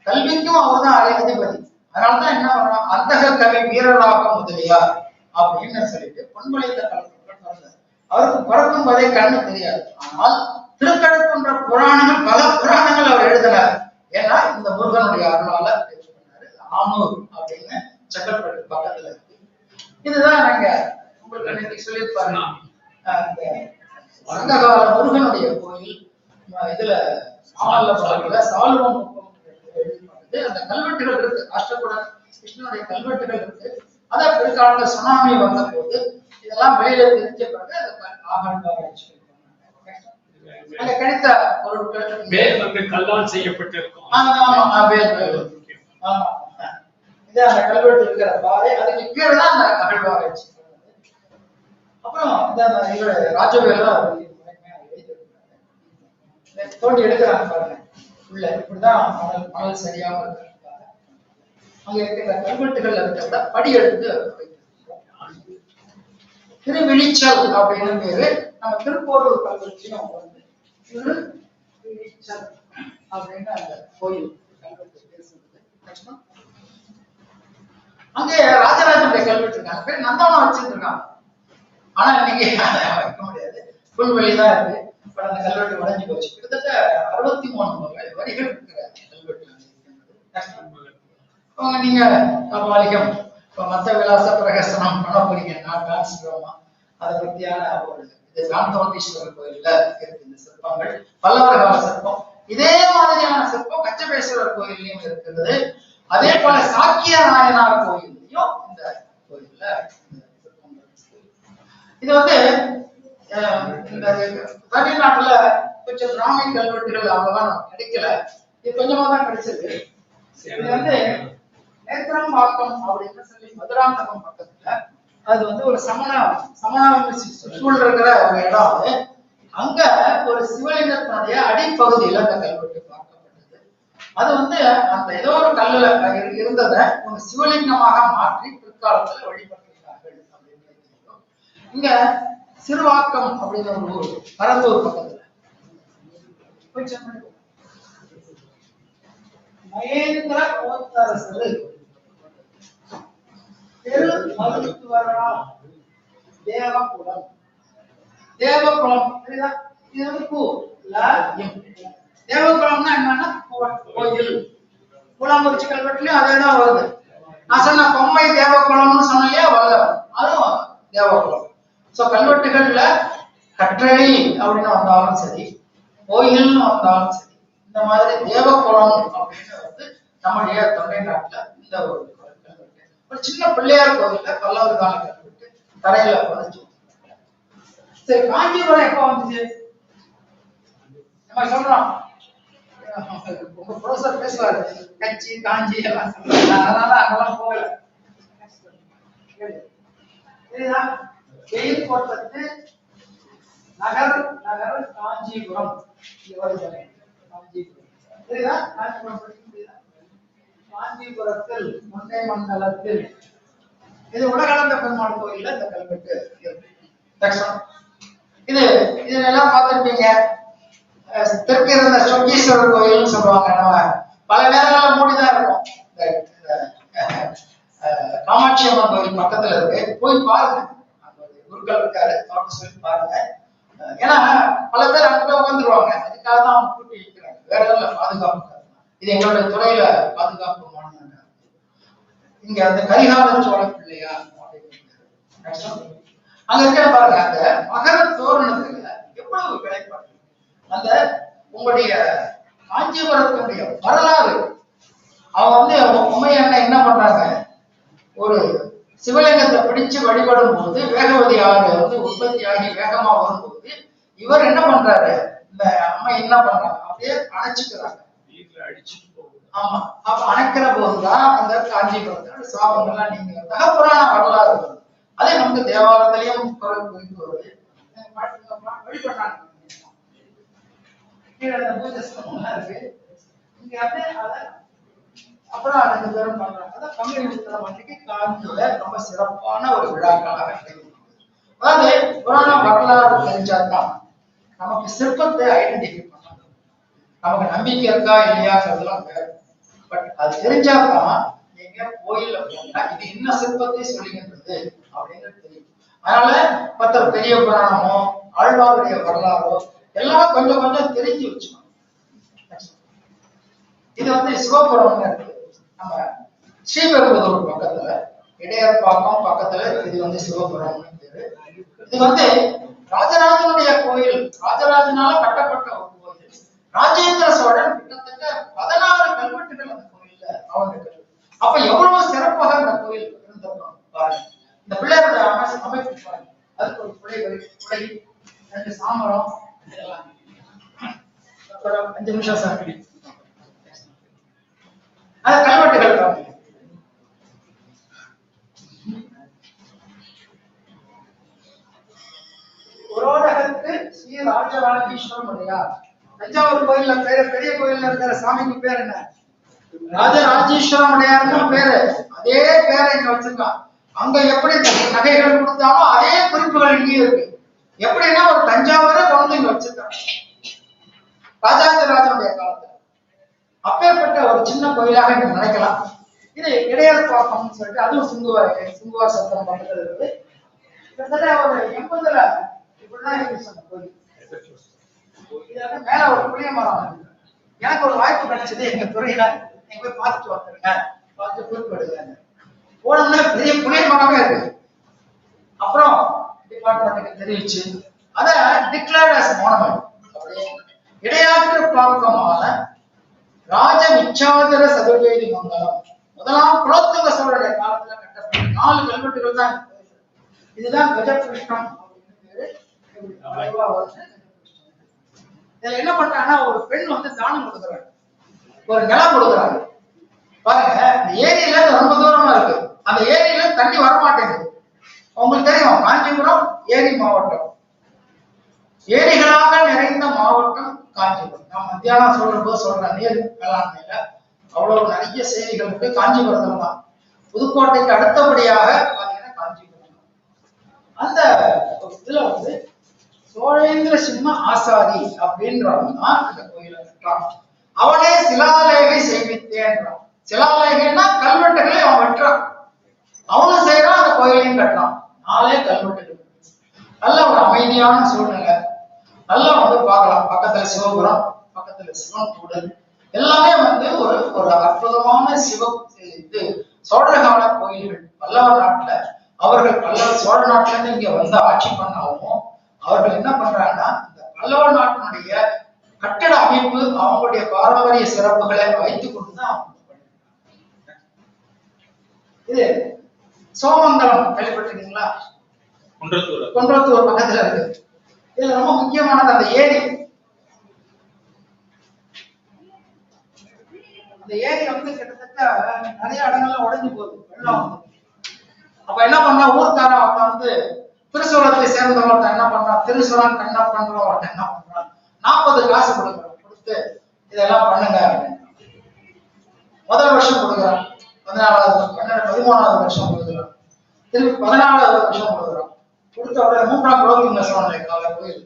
கல்விக்கும் அவர் தான் அதிபதி. அதனாலதான் என்ன பண்றான், அந்தக கவி வீரராக முதலியார் அப்படின்னு சொல்லிட்டு பொன்மொழிந்த காலத்துல பிறந்தார். அவருக்கு பிறக்கும் போதே கண்ணு தெரியாது. ஆனால் திருக்கடுக்குன்ற புராணங்கள், பல புராணங்கள் அவர் எழுதினார். ஏன்னா இந்த முருகனுடைய அருளால பண்ணாரு. ஆனூர் அப்படின்னு செங்கல்பட்டு பக்கத்துல இருக்கு. இதுதான் நாங்க உங்களுக்கு அன்னைக்கு சொல்லியிருப்பாரு. சங்ககால முருகனுடைய கோயில் இதுல மாமல்லபுரத்துல சாலுவம் அந்த கல்வெட்டுகள் இருக்கு. அஷ்டகுட கிருஷ்ணனுடைய கல்வெட்டுகள் இருக்கு. அத பிற்காலத்துல சுனாமி வந்த போது இதெல்லாம் வெளியில தெரிஞ்ச பிறகு ஆகாழ்வாராய்ச்சி அங்க கிடைத்த பொருட்கள் கல்லால் செய்யப்பட்டிருக்கும். இது அந்த கல்வெட்டு இருக்கிற பாறை, அதுக்கு கீழே அந்த அகழ்வாராய்ச்சி. அப்புறம் இந்த ராஜவேலா தோண்டி எடுக்கிறாங்க பாருங்க. உள்ள இப்படிதான் மணல் சரியாம இருக்கிறதுக்காக அங்க இருக்கிற கல்வெட்டுகள் இருக்கிறத படி எடுத்து திருவிழிச்சல் அப்படின்னு பேரு. நம்ம திருப்போரூர் கல்வெட்டியும் வந்து திருவிழிச்சல் அப்படின்னு அந்த கோயில் கல்வெட்டு பேசுறது. அங்கே ராஜராஜனுடைய கல்வெட்டு இருக்காங்க, பேர் நந்தவனம் வச்சிருக்காங்க. ஆனா இன்னைக்கு வைக்க முடியாது, புல்வெளிதான் இருக்கு. பட் அந்த கல்வெட்டு உடைஞ்சு போச்சு. கிட்டத்தட்ட 63 வரிகள் இருக்கிற கல்வெட்டு. நீங்க கபாலிகம், மத்த விலாச பிரகசனம் பண்ண போறீங்கன்னா டான்ஸ் ட்ராமா, அதை பத்தியான ஒரு இது ராம்தோண்டீஸ்வரர் கோயில்ல இருக்கு. இந்த சிற்பங்கள் பல்லவர் கால சிற்பம். இதே மாதிரியான சிற்பம் கச்சபேஸ்வரர் கோயில்லையும் இருக்கிறது. அதே போல சாக்கிய நாயனார் கோயில்லையும் இந்த கோயில்ல இது வந்து இந்த தமிழ்நாட்டுல கொஞ்சம் பிராமி கல்வெட்டுகள் அவ்வளவா கிடைக்கல. இது கொஞ்சமா தான் கிடைச்சது. இது வந்து நேத்திரம்பாக்கம் அப்படின்னு சொல்லி மதுராந்தகம் பக்கத்துல அது வந்து ஒரு சூழல் இருக்கிற ஒரு இடம். அது அங்க ஒரு சிவலிங்கத்தினுடைய அடிப்பகுதியில அந்த கல்வெட்டு பார்க்கப்பட்டது. அது வந்து அந்த ஏதோ ஒரு கல்லுல இருந்ததை ஒரு சிவலிங்கமாக மாற்றி பிற்காலத்துல வழிபட்டிருக்கார்கள் அப்படின்னு தெரியும். இங்க சிறுவாக்கம் அப்படின்னு ஒரு ஊர், பரந்தூர் பக்கத்துல மகேந்திர கோத்தரசரு திரு மருத்துவராம் தேவகுலம். தேவகுலம் தெரியுதா? இது வந்து பூ தேவகுலம்னா என்னன்னா கோயில். குளமுறிச்சி கல்வெட்டுலயும் அதேதான் வருது. நான் சொன்ன பொம்மை தேவகுலம்னு சொன்னலையா வல்லவன், அதுவும் தேவகுலம். சோ கல்வெட்டுகள்ல கற்றளி அப்படின்னு வந்தாலும் சரி, கோயில்னு வந்தாலும் சரி, இந்த மாதிரி தேவகுலம் அப்படின்னு வந்து நம்முடைய தொண்டை நாட்டுல இந்த ஒரு கல்வெட்டு. ஒரு சின்ன பிள்ளையார் கோயில்ல பல்லவர் கால கல்வெட்டு தரையில பதிச்சு. சரி, காஞ்சிபுரம் எப்ப வந்துச்சு? நம்ம சொல்றோம், உங்க ப்ரொஃபசர் பேசுவாரு கட்சி காஞ்சி எல்லாம் சொல்றாங்க, அதனால அங்கெல்லாம் போகல. சரிதா? வெயில் கோட்டத்து நகர் காஞ்சிபுரம். காஞ்சிபுரம் சரிதா? காஞ்சிபுரம் படிக்க காஞ்சிபுரத்தில் முன்னை மண்டலத்தில் இது உலகளந்த பெருமாள் கோயில்ல இந்த கல்வெட்டு இருக்கு. இது இதெல்லாம் பார்த்திருப்பீங்க. தெற்கு இருந்த சொக்கீஸ்வரர் கோயில்னு சொல்லுவாங்க. நம்ம பல நேரங்கள்ல மூடிதான் இருக்கும். காமாட்சி அம்மன் கோயில் பக்கத்துல இருக்கு, போய் பாருங்க. குருக்கள் இருக்காரு, அவருக்கு சொல்லி பாருங்க. ஏன்னா பல பேர் அங்க போய் உட்காந்துருவாங்க, அதுக்காக தான் அவங்க கூட்டி வைக்கிறாங்க, வேற எதுவும் பாதுகாப்பு. இது எங்களுடைய துறையில பாதுகாப்பு மாநிலம். இங்க அந்த கரிகால சோழ பிள்ளையார் அங்க இருக்க பாருங்க. அந்த மகர தோரணத்துல எவ்வளவு வேலைப்பாடு. அந்த உங்களுடைய காஞ்சிபுரத்தினுடைய வரலாறு. அவங்க வந்து உமையண்ண என்ன பண்றாங்க, ஒரு சிவலிங்கத்தை பிடிச்சு வழிபடும் போது வேகவதி ஆறு வந்து உற்பத்தி ஆகி வேகமா வரும்போது இவர் என்ன பண்றாரு, இந்த அம்மா என்ன பண்றாங்க, அப்படியே அணைச்சுக்கிறாங்க. ஆமா, அப்ப அணைக்கிற போதுதான் அந்த காஞ்சிபுரத்தோட சாபங்கள்லாம் நீங்க தகப்புறான வரலாறு. அதே நமக்கு தேவாலயத்திலையும் குறிப்பு வருது. வழிபடுறாங்க. இருக்கு இங்க அப்புறம் 2 பேரும் பண்றாங்க. அதான் பங்குனி உத்திரம் அன்னைக்கு காஞ்சியில ரொம்ப சிறப்பான ஒரு விழாக்களாக கிடைக்கும். அதாவது புராண வரலாறு தெரிஞ்சாதான் நமக்கு சிற்பத்தை ஐடென்டிஃபை பண்ணணும். நமக்கு நம்பிக்கை இருக்கா இல்லையாங்கிறதுலாம் வேற. பட் அது தெரிஞ்சாதான் நீங்க கோயில்ல போனா இது என்ன சிற்பத்தை சொல்லுகின்றது அப்படிங்கிறது தெரியும். அதனால மற்ற பெரிய புராணமோ ஆழ்வாருடைய வரலாறோ எல்லாம் கொஞ்சம் கொஞ்சம் தெரிஞ்சு வச்சுக்கணும். இது வந்து சிவபுரம் இருக்கு, நம்ம ஸ்ரீபெரும்புதூர் பக்கத்துல, இடையற்பாக்கம் பக்கத்துல. இது வந்து சிவபுரம் பேரு. இது வந்து ராஜராஜனுடைய கோயில், ராஜராஜனால கட்டப்பட்ட ஒரு கோயில். ராஜேந்திர சோழன் கிட்டத்தட்ட 16 கல்வெட்டுகள் அந்த கோயில்ல அவங்களுக்கு. அப்ப எவ்வளவு சிறப்பாக அந்த கோயில் இருந்திருக்கும் பாருங்க. இந்த பிள்ளையோட அமைப்பு பாருங்க. அதுக்கு ஒரு குடை 2 சாமரம், 5 நிமிஷம் சார். அது கல்வெட்டுகள் பாருங்க. புரோடகத்து ஸ்ரீ ராஜராஜேஸ்வரம் உடையார். தஞ்சாவூர் கோயில்ல பெரிய கோயில்ல இருக்கிற சாமிக்கு பேர் என்ன? ராஜராஜேஸ்வரம் உடையார்னு பேரு. அதே பேரை இங்க வச்சிருக்கான். அங்க எப்படி நகைகள் கொடுத்தாலும் அதே குறிப்புகள் இங்கேயும் இருக்கு. எப்படின்னா ஒரு தஞ்சாவூரை கொண்டு இங்க வச்சிருக்காங்க ராஜாதிராஜனுடைய காலத்துல. அப்பேற்பட்ட ஒரு சின்ன கோயிலாக நீங்க நினைக்கலாம். இது இடையற்பாக்கம் சொல்லிட்டு அதுவும் சுங்குவார் சத்தம் பக்கத்துல இருக்குது. கிட்டத்தட்ட ஒரு 80ல இப்படிதான் இருக்கு அந்த கோயில். இது மேல ஒரு புளிய மரம். எனக்கு ஒரு வாய்ப்பு கிடைச்சது எங்க துறையில, நீங்க போய் பார்த்துட்டு வந்துருங்க, பார்த்து குறிப்பிடுங்க. போனோம்னா பெரிய புளிய மரமே இருக்கு. அப்புறம் டிபார்ட்மெண்ட்டுக்கு தெரிவிச்சு அதை டிக்ளேர்ட் அஸ் மானுமெண்ட். இடையாற்று பாக்கமான ராஜ விச்சாதர சதுர்வேதி மங்கலம் முதலாம் குலோத்துங்க சோழருடைய காலத்துல கட்டப்பட்ட 4 கல்வெட்டுகள் தான். இதுதான் கஜகிருஷ்ணம் அப்படின்னு. இதுல என்ன பண்றாங்கன்னா ஒரு பெண் வந்து தானம் கொடுக்குறாங்க. ஒரு நிலம் கொடுக்குறாங்க. பாருங்க, அந்த ஏரியில ரொம்ப தூரமா இருக்கு, அந்த ஏரியில தண்ணி வரமாட்டேங்குது. உங்களுக்கு தெரியும், காஞ்சிபுரம் ஏரி மாவட்டம், ஏரிகளாக நிறைந்த மாவட்டம் காஞ்சிபுரம். நான் மத்தியானம் சொல்றப்போ சொல்றேன், நீர் மேலாண்மையில அவ்வளவு நிறைய செய்திகள் இருக்கு. காஞ்சிபுரத்துல தான், புதுக்கோட்டைக்கு அடுத்தபடியாக பாத்தீங்கன்னா காஞ்சிபுரம். அந்த இதுல வந்து சோழேந்திர சிம்ம ஆசாரி அப்படின்றவன் தான் இந்த கோயிலை கட்டுறான். அவனே சிலாலேகை செய்வித்தேன்றான். சிலாலேகைன்னா கல்வெட்டுகளை அவன் வெட்டுறான், அவனும் செய்யறான், அந்த கோயிலையும் கட்டுறான். 4 கல்வெட்டுகள். நல்ல ஒரு அமைதியான சூழ்நிலை, நல்லா வந்து பார்க்கலாம். பக்கத்துல சிவபுரம், பக்கத்துல சிவன் கூடல், எல்லாமே வந்து ஒரு ஒரு அற்புதமான இது சோழகால கோயில்கள். பல்லவர் நாட்டுல அவர்கள் பல்லவர் சோழ நாட்டுல இருந்து இங்க வந்து ஆட்சி பண்ணாலும் அவர்கள் என்ன பண்றாங்கன்னா, இந்த பல்லவர் நாட்டினுடைய கட்டட அமைப்பு அவங்களுடைய பாரம்பரிய சிறப்புகளை வைத்துக் கொண்டுதான் இது சோமங்கலம் கேள்விப்பட்டிருக்கீங்களா? குன்றத்தூர் பக்கத்துல இருக்கு. இதுல ரொம்ப முக்கியமானது அந்த ஏரி. அந்த ஏரி வந்து கிட்டத்தட்ட நிறைய இடங்கள்ல உடைஞ்சு போகுது, வெள்ளம் வந்து. அப்ப என்ன பண்ணா, ஊர்க்காரன் அவன் வந்து திருசூலத்தை சேர்ந்தவர்கிட்ட என்ன பண்றான், திருசூலன் கண்ணப்பன்றவர்கிட்ட என்ன பண்றான், 40 காசு கொடுத்து இதெல்லாம் பண்ணுங்க. முதல் வருஷம் கொடுக்குறான், 13வது வருஷம் கொடுக்குறான், திருப்பி 14வது வருஷம் கொடுக்குறான். கொடுத்த உடனே 3ஆம் குலோத்துங்க சோழனை கோயில்.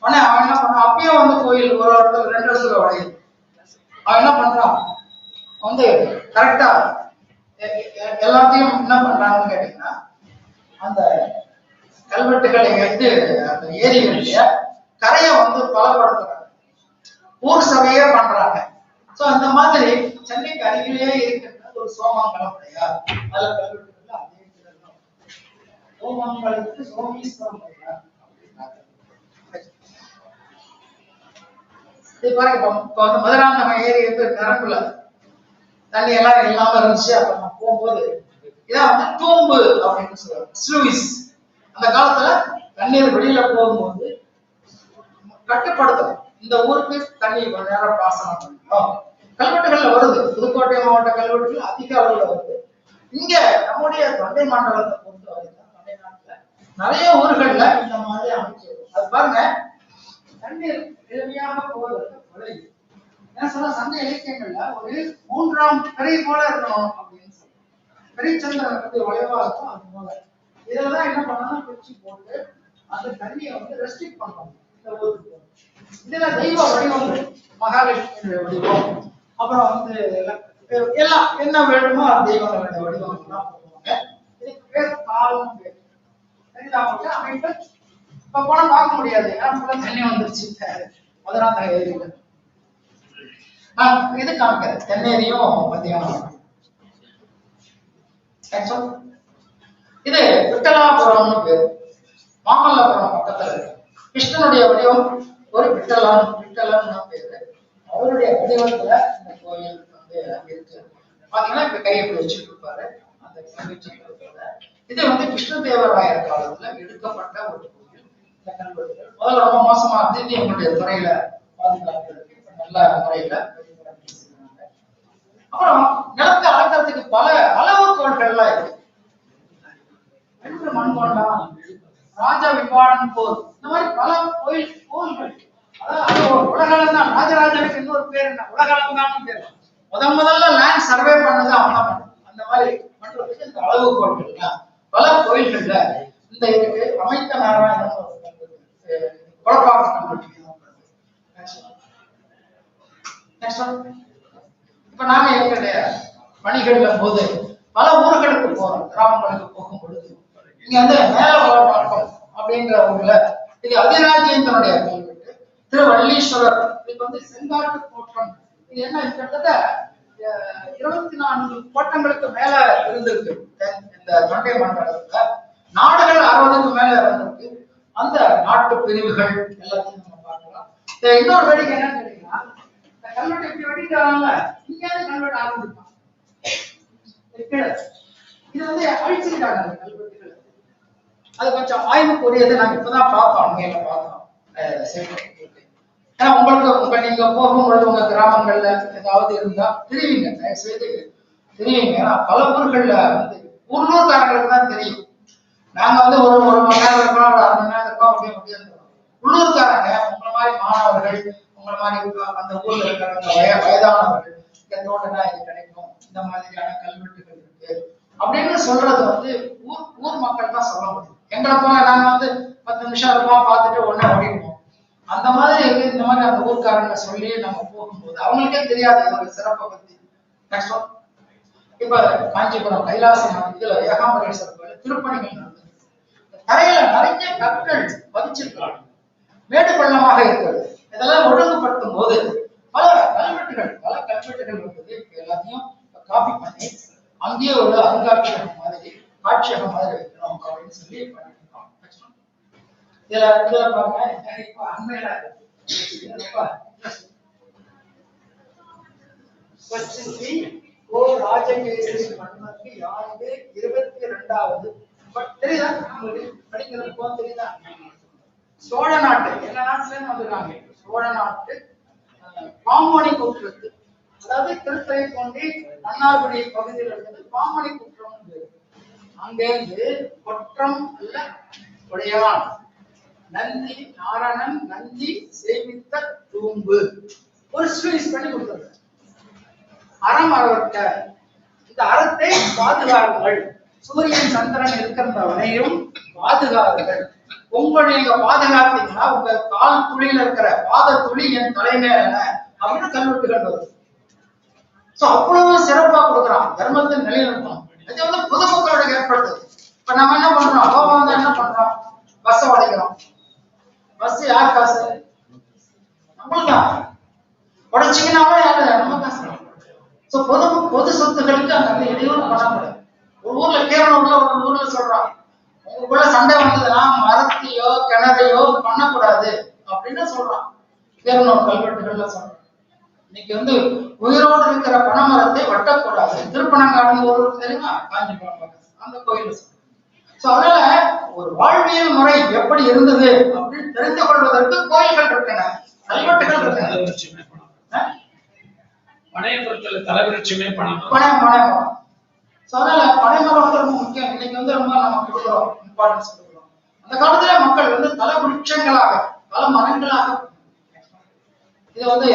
ஆனா அவன் என்ன பண்றான், அப்பயும் வந்து கோயில் ஒரு இடத்துல 2 இடத்துல உடையுது. அவன் என்ன பண்றான், வந்து கரெக்டா எல்லாத்தையும் என்ன பண்றாங்கன்னு கேட்டீங்கன்னா, அந்த கல்வெட்டுகளை வந்து அந்த ஏரிகளுடைய கரையை வந்து பலப்படுத்துறாங்க, ஊர் சபையே பண்றாங்க. சோ அந்த மாதிரி சென்னைக்கு அருகிலேயே இருக்கின்ற ஒரு சோமங்கலம் கிடையாது, நல்ல கல்வெட்டுகள் அதே சோமங்கலத்துக்கு சோமீஸ்வரம் கிடையாது. இது பாருங்க, இப்ப வந்து மதுராந்தகம் ஏரி வந்து நிரம்புல தண்ணி எல்லாம் இல்லாம இருந்துச்சு. அப்ப நம்ம போகும்போது இதான் வந்து தூம்பு அப்படின்னு சொல்லுவாங்க, ஸ்லூயிஸ். அந்த காலத்துல தண்ணீர் வெளியில போகும்போது கட்டுப்படுத்தணும், இந்த ஊருக்கு தண்ணி கொஞ்ச நேரம் பாசனம் பண்ணணும். கல்வெட்டுகள்ல வருது, புதுக்கோட்டை மாவட்ட கல்வெட்டுகள் அதிக அளவுல வருது. இங்க நம்முடைய தொண்டை மண்டலத்தை பொறுத்த வரைக்கும் தொண்டை நாட்டுல நிறைய ஊர்கள்ல இந்த மாதிரி அமைச்சு. அது பாருங்க, தண்ணீர் எளிமையாக போவதற்கு விளைவு என்ன சொல்ல, சங்க இலக்கியங்கள்ல ஒரு 3ஆம் பிறை போல இருக்கணும் அப்படின்னு சொல்லி, பிறைச்சந்திரன் வந்து வளைவா இருக்கும், அது போல இதெல்லாம் என்ன பண்ணணும், பிரிச்சு போட்டு அந்த தண்ணியை வந்து ரெஸ்ட்ரிக்ட் பண்ணணும் இந்த ஊருக்கு. இதுல தெய்வ வடிவங்கள், மகாலட்சுமி வடிவம், அப்புறம் வந்து எல்லாம் என்ன வேணுமோ அந்த தெய்வங்களுடைய வடிவங்கள் தான் போடுவாங்க. இதுக்கு பேர் காலம் பேர். அமைப்பு இப்ப போனா பார்க்க முடியாது, ஏன்னா தண்ணி வந்துருச்சு மதுராந்தக ஏரியில. இது காமிக்கிறேன், தென்னேரியும் மத்தியானம். இது விட்டலாபுரம்னு பேரு, மாமல்லபுரம் பக்கத்துல இருக்கு. கிருஷ்ணனுடைய வடிவம் ஒரு விட்டலன் பேரு. அவருடைய வடிவத்துல இந்த கோயில் வந்து இருக்கு. பாத்தீங்கன்னா இப்ப கையை வச்சுட்டு இருப்பாரு அந்த கல்வெட்டுல. இது வந்து கிருஷ்ணதேவராயர் காலத்துல எடுக்கப்பட்ட ஒரு கோயில். இந்த கல்வெட்டுகள் முதல்ல ரொம்ப மோசமா இருந்து எங்களுடைய துறையில பாதுகாப்பு நல்ல முறையில. அப்புறம் நிலத்தை அளக்கிறதுக்கு பல அளவுகோல்கள்லாம் இருக்கு. மண்கொண்டான், ராஜ விவாடன் போர், இந்த மாதிரி பல கோயில்கள். அதாவது ஒரு உலகளம் தான். ராஜராஜனுக்கு இன்னொரு பேர் என்ன, உலகளம் தான் பேர். முதல்ல லேண்ட் சர்வே பண்ணது அவன் தான். அந்த மாதிரி பண்றதுக்கு இந்த அளவுகோல்கள் பல கோயில்கள்ல இந்த இதுக்கு அமைத்த நாராயணன் குழப்பாக. இப்ப நாங்க எங்களுடைய பணிகள்ல போது பல ஊர்களுக்கு போறோம், கிராமங்களுக்கு போகும் பொழுது இங்க வந்து மேல வளர்ப்பாக்கம் அப்படிங்கிற ஊர்ல இது அதிராஜேந்திரனுடைய கல்வெட்டு. திருவள்ளீஸ்வரர், இது வந்து செங்காட்டு கோட்டம். இது என்ன, கிட்டத்தட்ட 24 கோட்டங்களுக்கு மேல இருந்திருக்கு இந்த தொண்டை மண்டலத்துல. நாடுகள் 60க்கு மேல இருந்திருக்கு. அந்த நாட்டு பிரிவுகள் எல்லாத்தையும் நம்ம பார்க்கலாம். இன்னொரு வேடிக்கை என்னன்னு கேட்டீங்கன்னா, கல்வெட்டு இப்படி வெட்டிட்டாங்கல்ல, இங்கேயாவது கல்வெட்டு ஆரம்பிப்பான். இது வந்து அழிச்சுக்கிட்டாங்க அந்த கல்வெட்டுகள். அது கொஞ்சம் ஆய்வுக்குரியது. நாங்க இப்பதான் பார்த்தோம், அண்மையில பார்த்தோம். ஏன்னா உங்களுக்கு நீங்க போகும்பொழுது உங்க கிராமங்கள்ல ஏதாவது இருந்தா தெரியுங்க, தயவு செய்து தெரியுங்க. ஏன்னா பல ஊர்கள்ல வந்து உள்ளூர்காரங்களுக்கு தான் தெரியும். நாங்க வந்து ஒரு மணி நேரம் இருக்கோம், ஒரு 1/2 மணி நேரம் இருக்கோம், அப்படியே உள்ளூர்காரங்க உங்களை மாதிரி மாணவர்கள், உங்களை மாதிரி அந்த ஊர்ல இருக்கிற அந்த வயதானவர்கள் இந்த தோட்டம்னா இது கிடைக்கும், இந்த மாதிரியான கல்வெட்டுகள் இருக்கு அப்படின்னு சொல்றது வந்து ஊர் மக்கள் தான் சொல்ல முடியும். எங்களை போல நாங்க வந்து 10 நிமிஷம் இருப்போம், பார்த்துட்டு உடனே ஓடிடுவோம். அந்த மாதிரி இந்த மாதிரி அந்த ஊர்க்காரங்க சொல்லி நம்ம போகும்போது அவங்களுக்கே தெரியாது இதோட சிறப்பை பத்தி. இப்ப காஞ்சிபுரம் கைலாசம் இதுல ஏகாம்பரேஸ்வரர் கோயில் திருப்பணிகள் நடந்தது. தரையில நிறைய கற்கள் பதிச்சிருக்கிறாங்க, மேடு பள்ளமாக இருக்கிறது. இதெல்லாம் ஒழுங்குபடுத்தும் போது பல கல்வெட்டுகள் வந்தது. எல்லாத்தையும் காப்பி பண்ணி அங்கேயே ஒரு அருங்காட்சியகம் மாதிரி காட்சியகம் மாதிரி வைக்கணும் அப்படின்னு சொல்லி பண்ணிருக்கோம். இதுல பாருங்க, இப்ப அண்மையில ராஜகேசரி மன்னருக்கு யாரு 22வது தெரியுதா? படிக்கிறது போக தெரியுதா? சோழ நாட்டு எல்லா நாட்டுல இருந்து வந்துருக்காங்க. சோழ நாட்டு பாம்பணி குற்றத்து, அதாவது திருத்துறைப்பூண்டி மன்னார்குடி பகுதியில் இருக்கிறது பாம்பணி குற்றம். அங்கிருந்து குற்றம் அல்ல உடையான் நந்தி நாரணன் நந்தி சேமித்த தூம்பு ஒரு ஸ்வீஸ் பண்ணி கொடுத்தது. அறம் அறவற்ற இந்த அறத்தை பாதுகாருங்கள், சூரியன் சந்திரன் இருக்கின்றவனையும் பாதுகாருங்கள். உங்களை நீங்க பாதுகாத்தீங்கன்னா உங்க கால் துளியில இருக்கிற பாத துளி என் தலைமையில அப்படின்னு கல்வெட்டுகள் வருது. சோ அவ்வளவு சிறப்பா கொடுக்குறான் தர்மத்தின் நிலைநிறுத்தம். இது வந்து பொதுமக்களோட ஏற்படுத்துது. இப்ப நம்ம என்ன பண்றோம், கோபம் வந்து என்ன பண்றோம், பஸ் உடைக்கிறோம். பஸ் யார் காசு? நம்மளுதான். உடைச்சிங்கன்னாவே யாரு? நம்ம காசு. சோ பொது சொத்துக்களுக்கு அந்த இடையூறு பண்ணக்கூடாது. ஒரு ஊர்ல கேரளூர்ல ஒரு ஊர்ல சொல்றான், உங்களுக்குள்ள சண்டை வந்ததுன்னா மரத்தையோ கிணறையோ பண்ணக்கூடாது அப்படின்னு சொல்றான். கேரளூர் கல்வெட்டுகள்ல சொல்றான். இன்னைக்கு வந்து உயிரோடு இருக்கிற பனைமரத்தை வெட்டக்கூடாது. திருப்பனங்காடு ஒரு தெரியுமா, காஞ்சிபுரம் அந்த கோயில். சோ அதனால ஒரு வாழ்வியல் முறை எப்படி இருந்தது அப்படின்னு தெரிந்து கொள்வதற்கு கோயில்கள் இருக்கின்றன, கல்வெட்டுகள் இருக்கின்றன. பனைமரத்துல தலைவரிச்சுமே பனைமரம். சோ அதனால பனைமரம் வந்து ரொம்ப முக்கியம். இன்னைக்கு வந்து ரொம்ப நம்ம கொடுக்குறோம், இம்பார்ட்டன்ஸ் கொடுக்குறோம். அந்த காலத்துல மக்கள் வந்து தலை விருட்சங்களாக பல மரங்களாக இது வந்து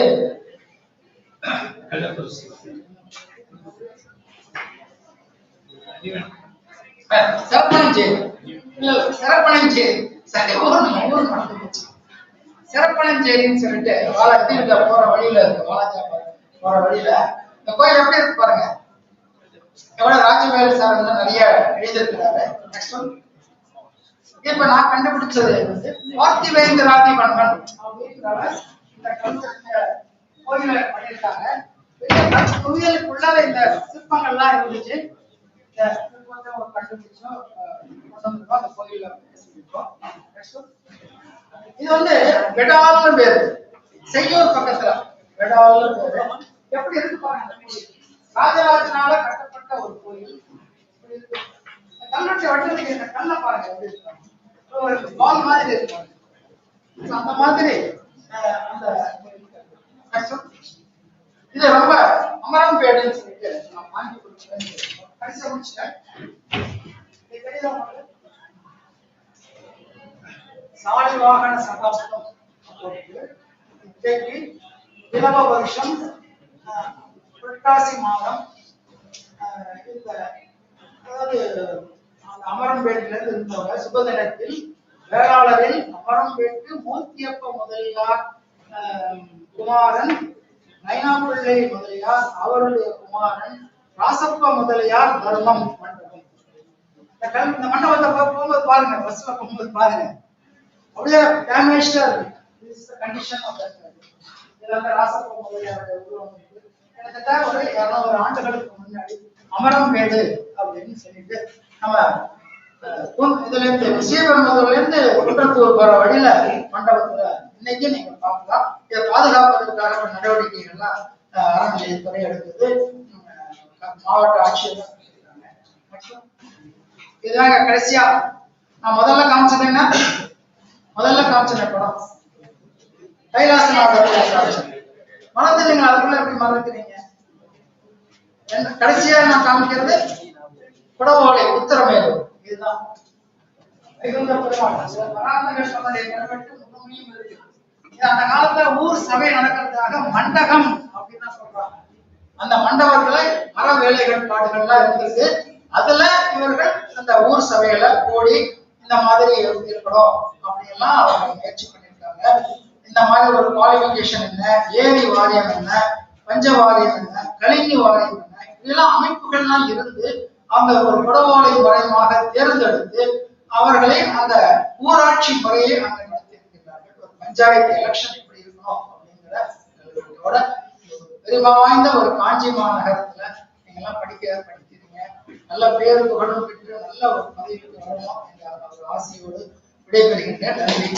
சிறப்பனஞ்சேரின்னு சொல்லிட்டு போற வழியில இருக்கு. வாலாஜா போற வழியில இந்த கோயில் எப்படி இருக்கு பாருங்க. எவ்வளவு ராஜவேலு சார் வந்து நிறைய எழுதியிருக்கிறாரு. இப்ப நான் கண்டுபிடிச்சது வந்து பார்த்திவேந்திராதி மன்னன் இந்த கோயில பண்ணியிருக்காங்க. கோயிலுக்குள்ளார இந்த சிற்பங்கள்லாம் இருந்துச்சு. கண்டுபிடிச்சோம் அந்த கோயில. இது வந்து வெடால்னு பேரு, செய்யூர் பக்கத்துல வெடால்னு பேரு. எப்படி இருக்கு பாருங்க. ராஜராஜனால கட்டப்பட்ட ஒரு கோயில். கல்வெட்டு வட்டத்துக்கு இந்த கல்லை பாருங்க எப்படி இருக்காங்க, ஒரு பால் மாதிரி இருக்காங்க. அந்த மாதிரி அந்த இது ரொம்ப அமரம்பேடுன்னு சொல்லிட்டு நான் வாங்கி கொடுத்தேன். கடைசியா முடிச்சிட்டேன். சாலை வாகன சகாப்தம் இலவ வருஷம் புரட்டாசி மாதம் இந்த அதாவது அமரம்பேட்டில இருந்து இருந்தவங்க சுபதினத்தில் வேளாளரில் அமரம்பேட்டு மூர்த்தியப்ப முதலியார் குமாரன் நைனாப்பிள்ளை முதலியார் அவருடைய குமாரன் ராசப்ப முதலியார் தர்மம் மண்டபம். இந்த மண்டபத்தை போகும்போது பாருங்க, பஸ்ல போகும்போது பாருங்க அப்படியே டேமேஜ்டா இருக்கு. கண்டிஷன் ராசப்ப முதலியாருடைய உருவம் கிட்டத்தட்ட ஒரு 200 ஆண்டுகளுக்கு முன்னாடி அமரம்பேடு அப்படின்னு சொல்லிட்டு நம்ம இதுல இருந்து விஜயபெருமதுல இருந்து குன்றத்தூர் போற வழியில மண்டபத்துல இன்னைக்கு நீங்க பார்க்கலாம். இதை பாதுகாப்பதற்கான நடவடிக்கைகள்லாம் அறநிலையத்துறை எடுக்குது, மாவட்ட ஆட்சியர். இதுதாங்க கடைசியா நான் முதல்ல காமிச்சது என்ன, முதல்ல காமிச்ச படம் கைலாசநாதர் மறந்துடுங்க, அதுக்குள்ள எப்படி மறந்துக்கிறீங்க? கடைசியா நான் காமிக்கிறது குடவோலை உத்தரமேரூர். இதுதான் வைகுந்த பெருமாள் பராந்தகர் சொன்னதை நிறைவேற்று முழுமையும் இருக்கு. இது அந்த காலத்துல ஊர் சபை நடக்கிறதுக்காக மண்டகம் அப்படின்னு சொல்றாங்க. அந்த மண்டபத்துல மர வேலைகள் பாடுகள்லாம் இருந்திருக்கு. அதுல இவர்கள் அந்த ஊர் சபையில கூடி இந்த மாதிரி இருக்கணும் அப்படியெல்லாம் அவங்க முயற்சி பண்ணியிருக்காங்க. இந்த மாதிரி ஒரு குவாலிபிகேஷன் என்ன, ஏரி வாரியம் என்ன, பஞ்ச வாரியம் என்ன, கலினி வாரியம் என்ன, இதெல்லாம் அமைப்புகள்லாம் இருந்து அவங்க ஒரு குடவோலை முறையமாக தேர்ந்தெடுத்து அவர்களை அந்த ஊராட்சி முறையை அங்க நடத்தி இருக்கின்றார்கள். ஒரு பஞ்சாயத்து எலெக்ஷன் எப்படி இருக்கணும் அப்படிங்கிற பெருமை வாய்ந்த ஒரு காஞ்சி மாநகரத்துல நீங்க எல்லாம் படிக்கிறீங்க, நல்ல பேரு புகழும் பெற்று நல்ல ஒரு பதவிக்கு வரணும் என்ற ஒரு ஆசையோடு விடைபெறுகின்றேன். நன்றி.